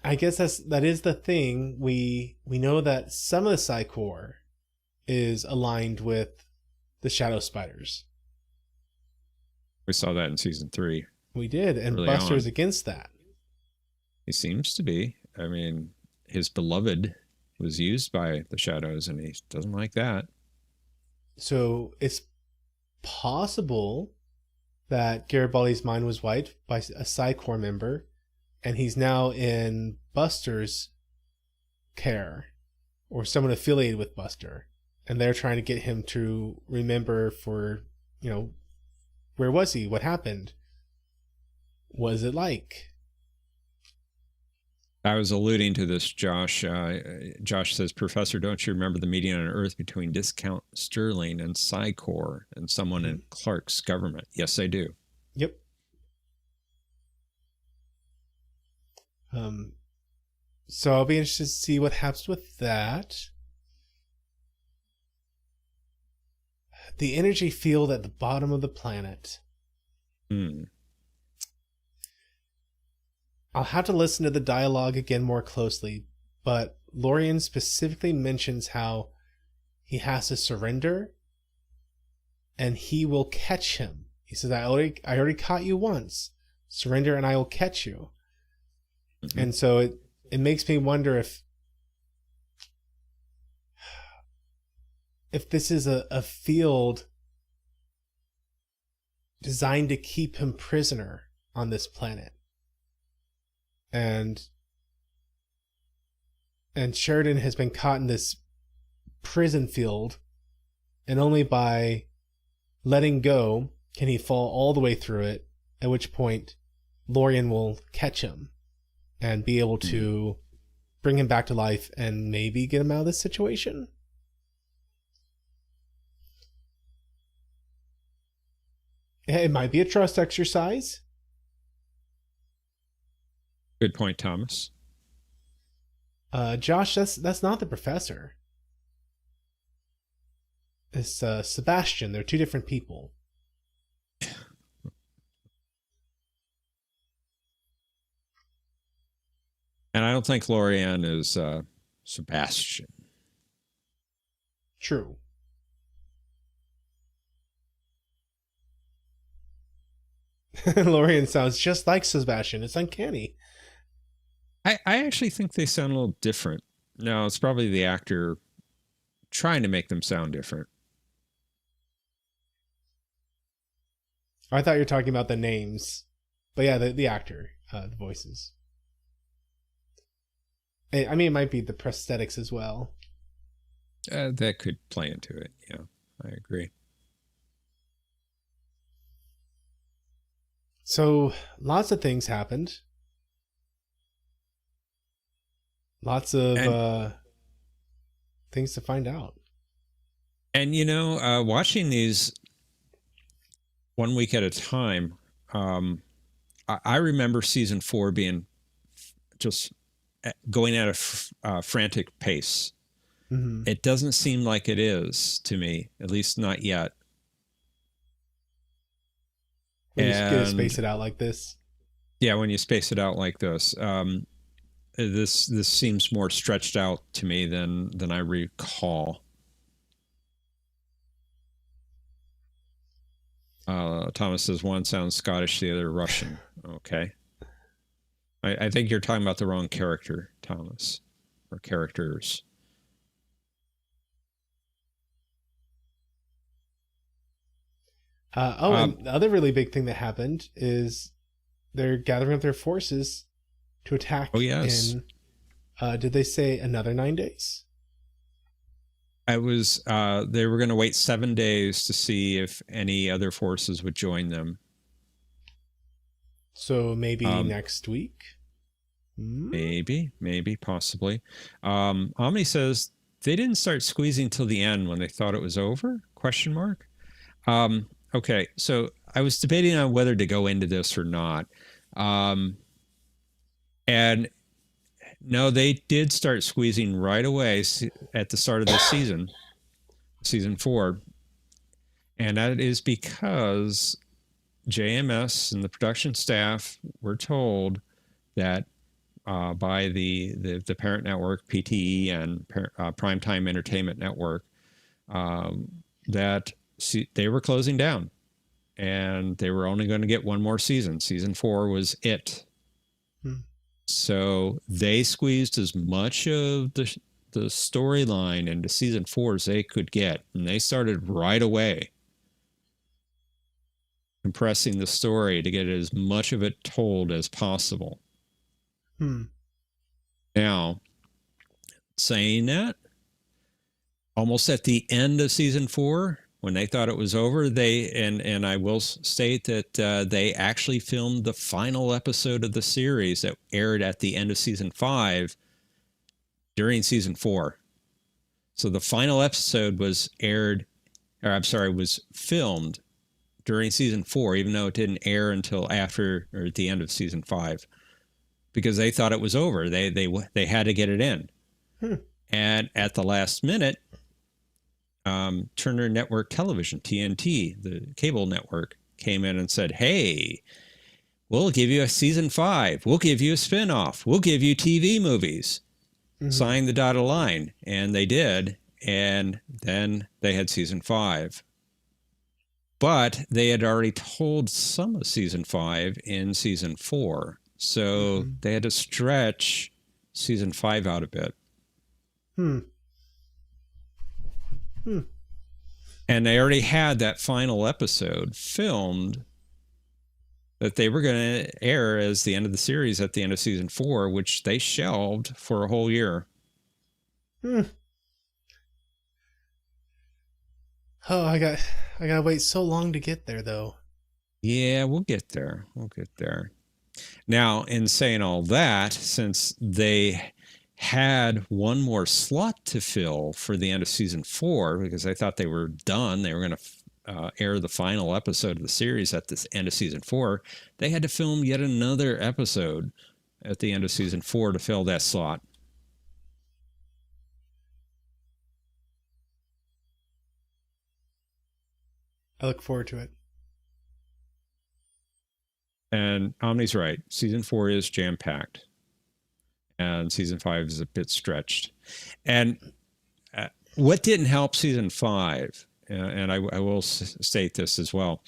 I guess that is the thing. We know that some of the Psi Corps is aligned with the shadow spiders. We saw that in season 3. We did, and Buster's against that. He seems to be. I mean, his beloved was used by the shadows, and he doesn't like that. So it's possible that Garibaldi's mind was wiped by a Psi Corps member, and he's now in Buster's care, or someone affiliated with Buster, and they're trying to get him to remember for, where was he? What happened? What was it like? I was alluding to this, Josh. Josh says, Professor, don't you remember the meeting on Earth between Discount Sterling and Psi Corps and someone in Clark's government? Yes, I do. Yep. So I'll be interested to see what happens with that. The energy field at the bottom of the planet. I'll have to listen to the dialogue again more closely, but Lorian specifically mentions how he has to surrender and he will catch him. He says, I already caught you once. Surrender and I will catch you. And so it makes me wonder if this is a field designed to keep him prisoner on this planet. And Sheridan has been caught in this prison field, and only by letting go can he fall all the way through it, at which point Lorian will catch him and be able to bring him back to life and maybe get him out of this situation. It might be a trust exercise. Good point, Thomas. Josh, that's not the professor. It's Sebastian. They're two different people. And I don't think Lorian is Sebastian. True. Lorian sounds just like Sebastian. It's uncanny. I actually think they sound a little different. No, it's probably the actor trying to make them sound different. I thought you were talking about the names. But yeah, the actor, the voices. I mean, it might be the prosthetics as well. That could play into it. Yeah, I agree. So, lots of things happened. Lots of things to find out. And, watching these 1 week at a time, I remember season 4 being just going at a frantic pace. Mm-hmm. It doesn't seem like it is to me, at least not yet. When you space it out like this. Yeah, when you space it out like this. This seems more stretched out to me than I recall. Thomas says one sounds Scottish, the other Russian. Okay. I think you're talking about the wrong character, Thomas, or characters. And the other really big thing that happened is they're gathering up their forces to attack in, did they say another 9 days? They were going to wait 7 days to see if any other forces would join them. So maybe next week? Maybe, possibly. Omni says they didn't start squeezing till the end when they thought it was over? ? Okay, so I was debating on whether to go into this or not. And no, they did start squeezing right away at the start of this season, season 4. And that is because JMS and the production staff were told that by the parent network, PTE, and Primetime Entertainment Network, that they were closing down and they were only going to get one more season. Season 4 was it. So they squeezed as much of the storyline into season 4 as they could get. And they started right away compressing the story to get as much of it told as possible. Now, saying that, almost at the end of season 4, when they thought it was over, and I will state that they actually filmed the final episode of the series that aired at the end of season 5 during season 4. So the final episode was filmed during season 4, even though it didn't air until after or at the end of season 5, because they thought it was over. They had to get it in. And at the last minute, Turner Network Television, TNT, the cable network, came in and said, hey, we'll give you a season 5. We'll give you a spinoff. We'll give you TV movies. Sign the dotted line. And they did. And then they had season 5. But they had already told some of season 5 in season 4. So they had to stretch season 5 out a bit. And they already had that final episode filmed that they were going to air as the end of the series at the end of season 4, which they shelved for a whole year. Oh, I gotta wait so long to get there, though. Yeah, we'll get there. Now, in saying all that, since they had one more slot to fill for the end of season 4, because I thought they were done, they were going to air the final episode of the series at the end of season 4, they had to film yet another episode at the end of season 4 to fill that slot. I look forward to it. And Omni's right. Season 4 is jam-packed. And season 5 is a bit stretched. And what didn't help season 5, and I will state this as well,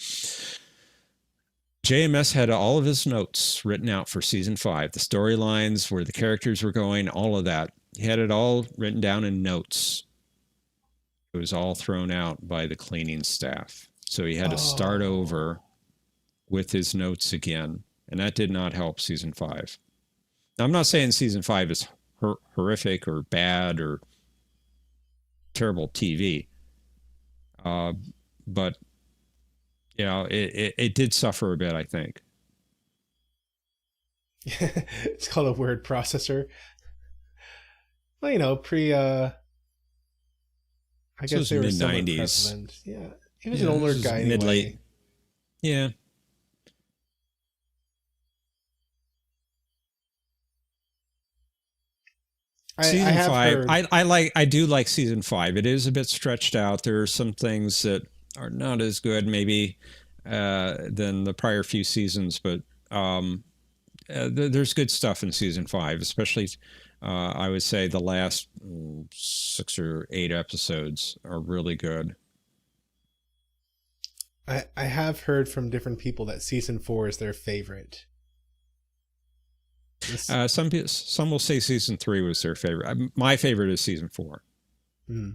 JMS had all of his notes written out for season 5, the storylines, where the characters were going, all of that. He had it all written down in notes. It was all thrown out by the cleaning staff. So he had to start over with his notes again. And that did not help season 5. Now, I'm not saying season 5 is horrific or bad or terrible TV. But, you know, it did suffer a bit, I think. It's called a word processor. Well, you know, I guess they were somewhat prevalent. Yeah. He was an older guy anyway. Mid-late. Yeah. Season 5, I do like season 5. It is a bit stretched out. There are some things that are not as good maybe than the prior few seasons, but there's good stuff in season 5, especially I would say the last 6 or 8 episodes are really good. I have heard from different people that season 4 is their favorite. Some will say season 3 was their favorite. My favorite is season 4. Hmm.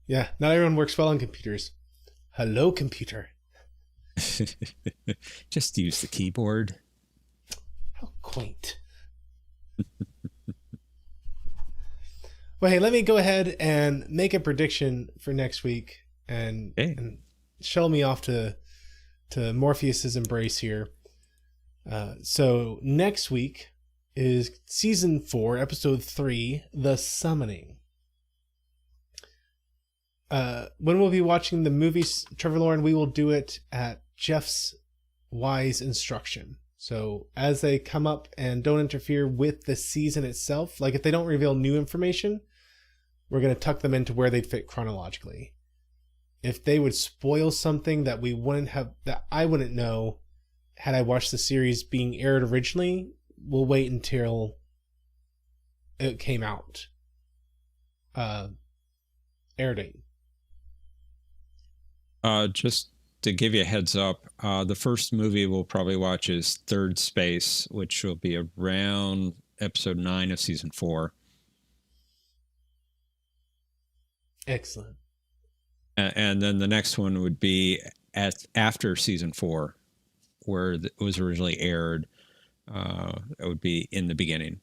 Yeah, not everyone works well on computers. Hello, computer. Just use the keyboard. How quaint. Well, hey, let me go ahead and make a prediction for next week and shuttle me off to Morpheus's embrace here. So next week is season 4, episode 3, The Summoning. When we'll be watching the movies, Trevor Lauren, we will do it at Jeff's wise instruction. So as they come up and don't interfere with the season itself, like if they don't reveal new information, we're going to tuck them into where they'd fit chronologically. If they would spoil something that I wouldn't know had I watched the series being aired originally, we'll wait until it came out. Air date. Just to give you a heads up, the first movie we'll probably watch is Third Space, which will be around episode 9 of season 4. Excellent. And then the next one would be after season 4, where it was originally aired. It would be in the beginning.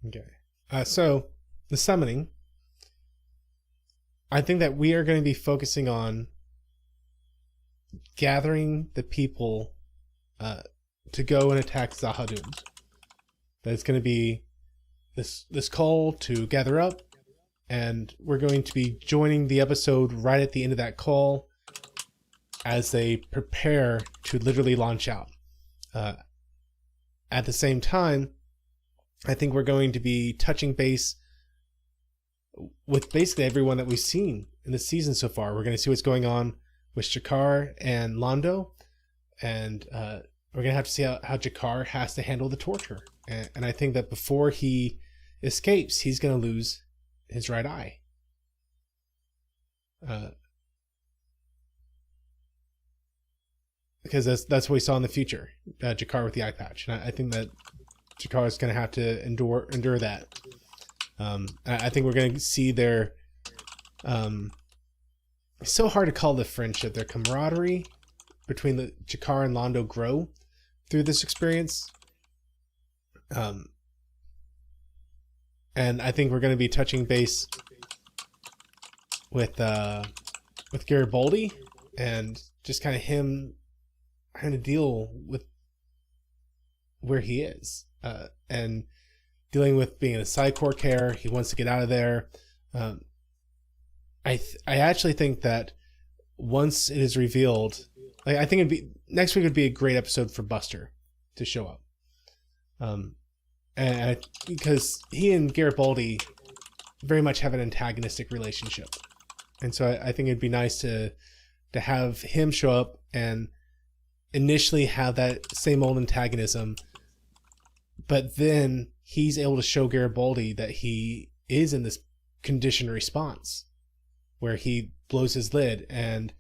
Okay. So, The Summoning. I think that we are going to be focusing on gathering the people to go and attack Zahadum. That it's going to be this call to gather up, and we're going to be joining the episode right at the end of that call as they prepare to literally launch out. At the same time, I think we're going to be touching base with basically everyone that we've seen in the season so far. We're going to see what's going on with Jakar and Londo, and we're going to have to see how Jakar has to handle the torture. And I think that before he escapes, he's going to lose his right eye. Because that's what we saw in the future, Jakar with the eye patch. And I think that Jakar is going to have to endure that. I think we're going to see their it's so hard to call the friendship, their camaraderie between the Jakar and Londo grow through this experience. And I think we're going to be touching base with Garibaldi and just kind of him having to deal with where he is, and dealing with being in a Psy-Corps care. He wants to get out of there. I actually think that once it is revealed, I think next week would be a great episode for Buster to show up. And because he and Garibaldi very much have an antagonistic relationship. And so I think it'd be nice to have him show up and initially have that same old antagonism, but then he's able to show Garibaldi that he is in this conditioned response where he blows his lid. And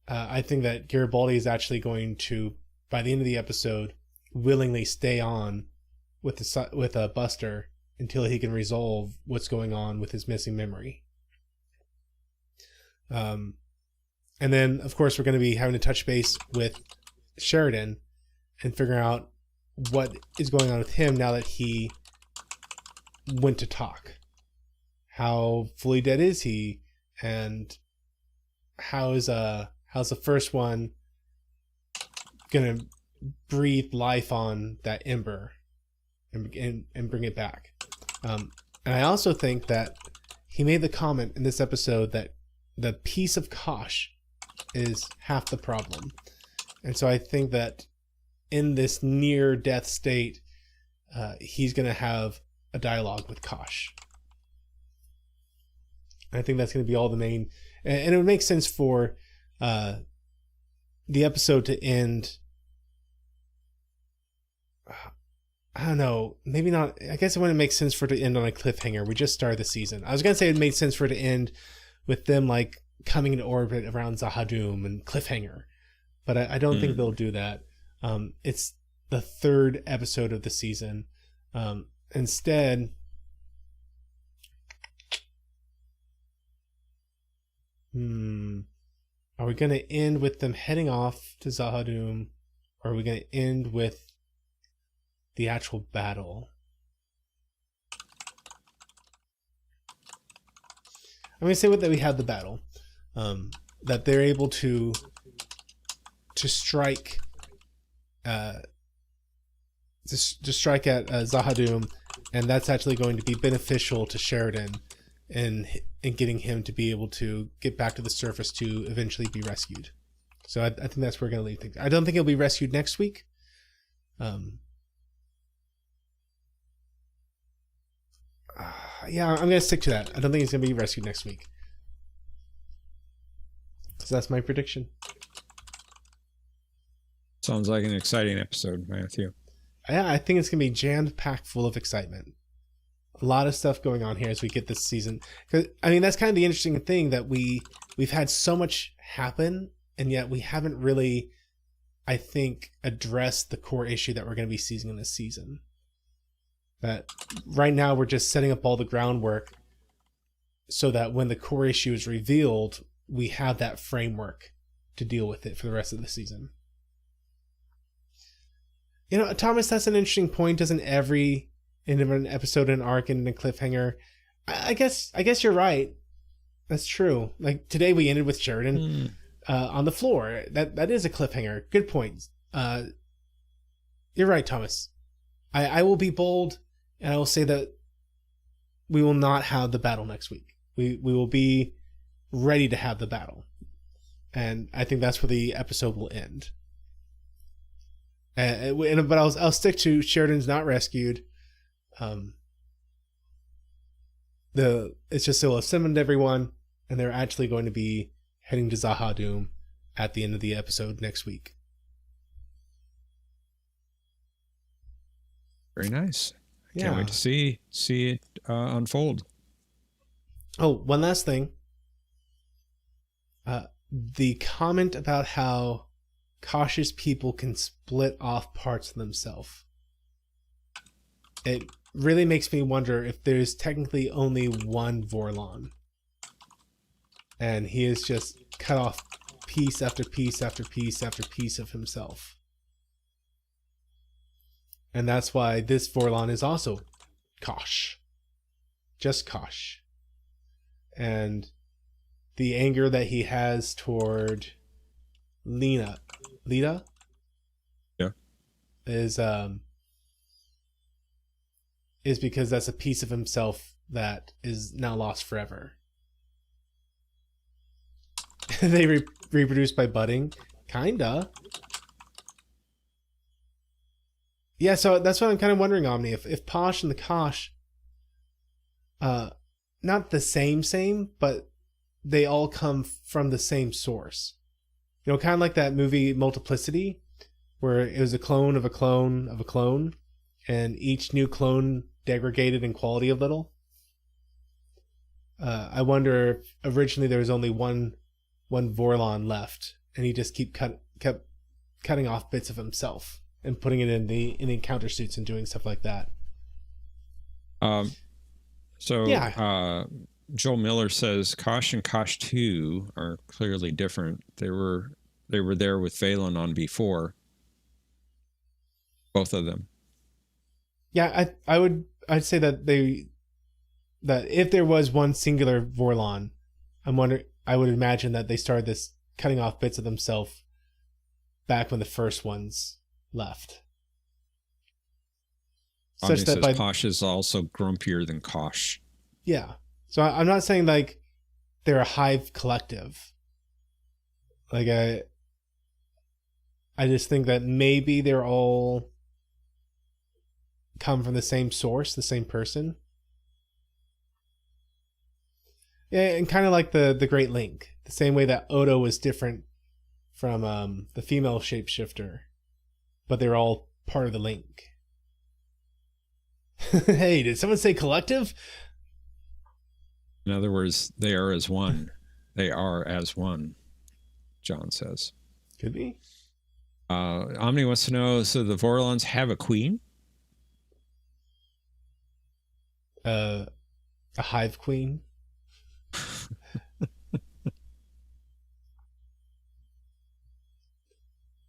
I think that Garibaldi is actually going to, by the end of the episode, willingly stay on with a Buster until he can resolve what's going on with his missing memory. And then, of course, we're going to be having to touch base with Sheridan and figure out what is going on with him now that he went to talk. How fully dead is he? And how's the first one gonna breathe life on that ember and bring it back? And I also think that he made the comment in this episode that the piece of Kosh is half the problem. And so I think that in this near death state, he's going to have a dialogue with Kosh. I think that's going to be all the main, and it would make sense for the episode to end. I don't know, maybe not. I guess it wouldn't make sense for it to end on a cliffhanger. We just started the season. I was gonna say it made sense for it to end with them like coming into orbit around Zahadum and cliffhanger, but I don't think they'll do that. It's the third episode of the season. Instead, are we going to end with them heading off to Zahadum, or are we going to end with the actual battle? I'm going to say that we have the battle, that they're able to strike, to strike at Zahadum, and that's actually going to be beneficial to Sheridan in getting him to be able to get back to the surface to eventually be rescued. So I think that's where we're going to leave things. I don't think he'll be rescued next week. Yeah, I'm going to stick to that. I don't think he's going to be rescued next week. So that's my prediction. Sounds like an exciting episode, Matthew. Yeah, I think it's going to be jam-packed full of excitement. A lot of stuff going on here as we get this season. 'Cause, I mean, that's kind of the interesting thing, that we've had so much happen, and yet we haven't really, I think, addressed the core issue that we're going to be seeing in this season. That right now we're just setting up all the groundwork so that when the core issue is revealed, we have that framework to deal with it for the rest of the season. You know, Thomas, that's an interesting point. Doesn't every end of an episode and arc end in a cliffhanger? I guess you're right. That's true. Like today we ended with Sheridan on the floor. That is a cliffhanger. Good point. You're right, Thomas. I will be bold, and I will say that we will not have the battle next week. We will be ready to have the battle, and I think that's where the episode will end. But I'll stick to Sheridan's not rescued. It's just they'll have summoned everyone, and they're actually going to be heading to Zahadum at the end of the episode next week. Very nice. Yeah. Can't wait to see it unfold. Oh, one last thing. The comment about how cautious people can split off parts of themselves. It really makes me wonder if there's technically only one Vorlon. And he has just cut off piece after piece after piece after piece of himself. And that's why this Vorlon is also Kosh. Just Kosh. And the anger that he has toward Lita? Yeah. Is because that's a piece of himself that is now lost forever. They reproduce by budding? Kinda. Yeah, so that's what I'm kind of wondering, Omni. If Posh and the Kosh, not the same, but they all come from the same source. You know, kind of like that movie Multiplicity, where it was a clone of a clone of a clone, and each new clone degraded in quality a little. I wonder if originally there was only one Vorlon left, and he just kept cutting off bits of himself and putting it in the encounter suits and doing stuff like that. Joel Miller says Kosh and Kosh 2 are clearly different. They were there with Phelan on before. Both of them. Yeah, I'd say that if there was one singular Vorlon, I would imagine that they started this cutting off bits of themselves back when the first ones left. Such that Posh is also grumpier than Kosh. Yeah. So I'm not saying like they're a hive collective. Like I just think that maybe they're all come from the same source, the same person. Yeah, and kind of like the Great Link, the same way that Odo was different from the female shapeshifter, but they're all part of the Link. Hey, did someone say collective? In other words, they are as one. They are as one, John says. Could be. Omni wants to know, so the Vorlons have a queen? A hive queen.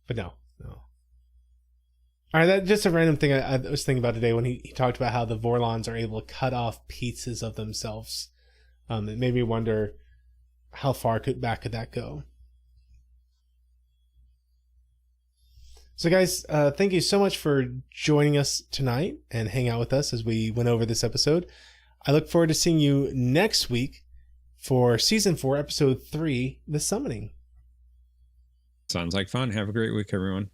But no. All right, that's just a random thing I was thinking about today when he talked about how the Vorlons are able to cut off pieces of themselves. It made me wonder how far back could that go. So guys, thank you so much for joining us tonight and hang out with us as we went over this episode. I look forward to seeing you next week for Season 4, Episode 3, The Summoning. Sounds like fun. Have a great week, everyone.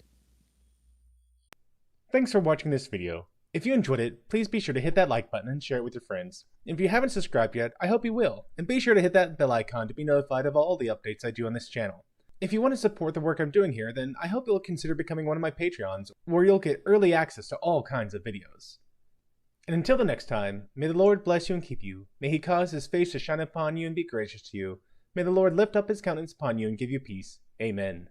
Thanks for watching this video. If you enjoyed it, please be sure to hit that like button and share it with your friends. If you haven't subscribed yet, I hope you will. And be sure to hit that bell icon to be notified of all the updates I do on this channel. If you want to support the work I'm doing here, then I hope you'll consider becoming one of my Patreons, where you'll get early access to all kinds of videos. And until the next time, may the Lord bless you and keep you. May he cause his face to shine upon you and be gracious to you. May the Lord lift up his countenance upon you and give you peace. Amen.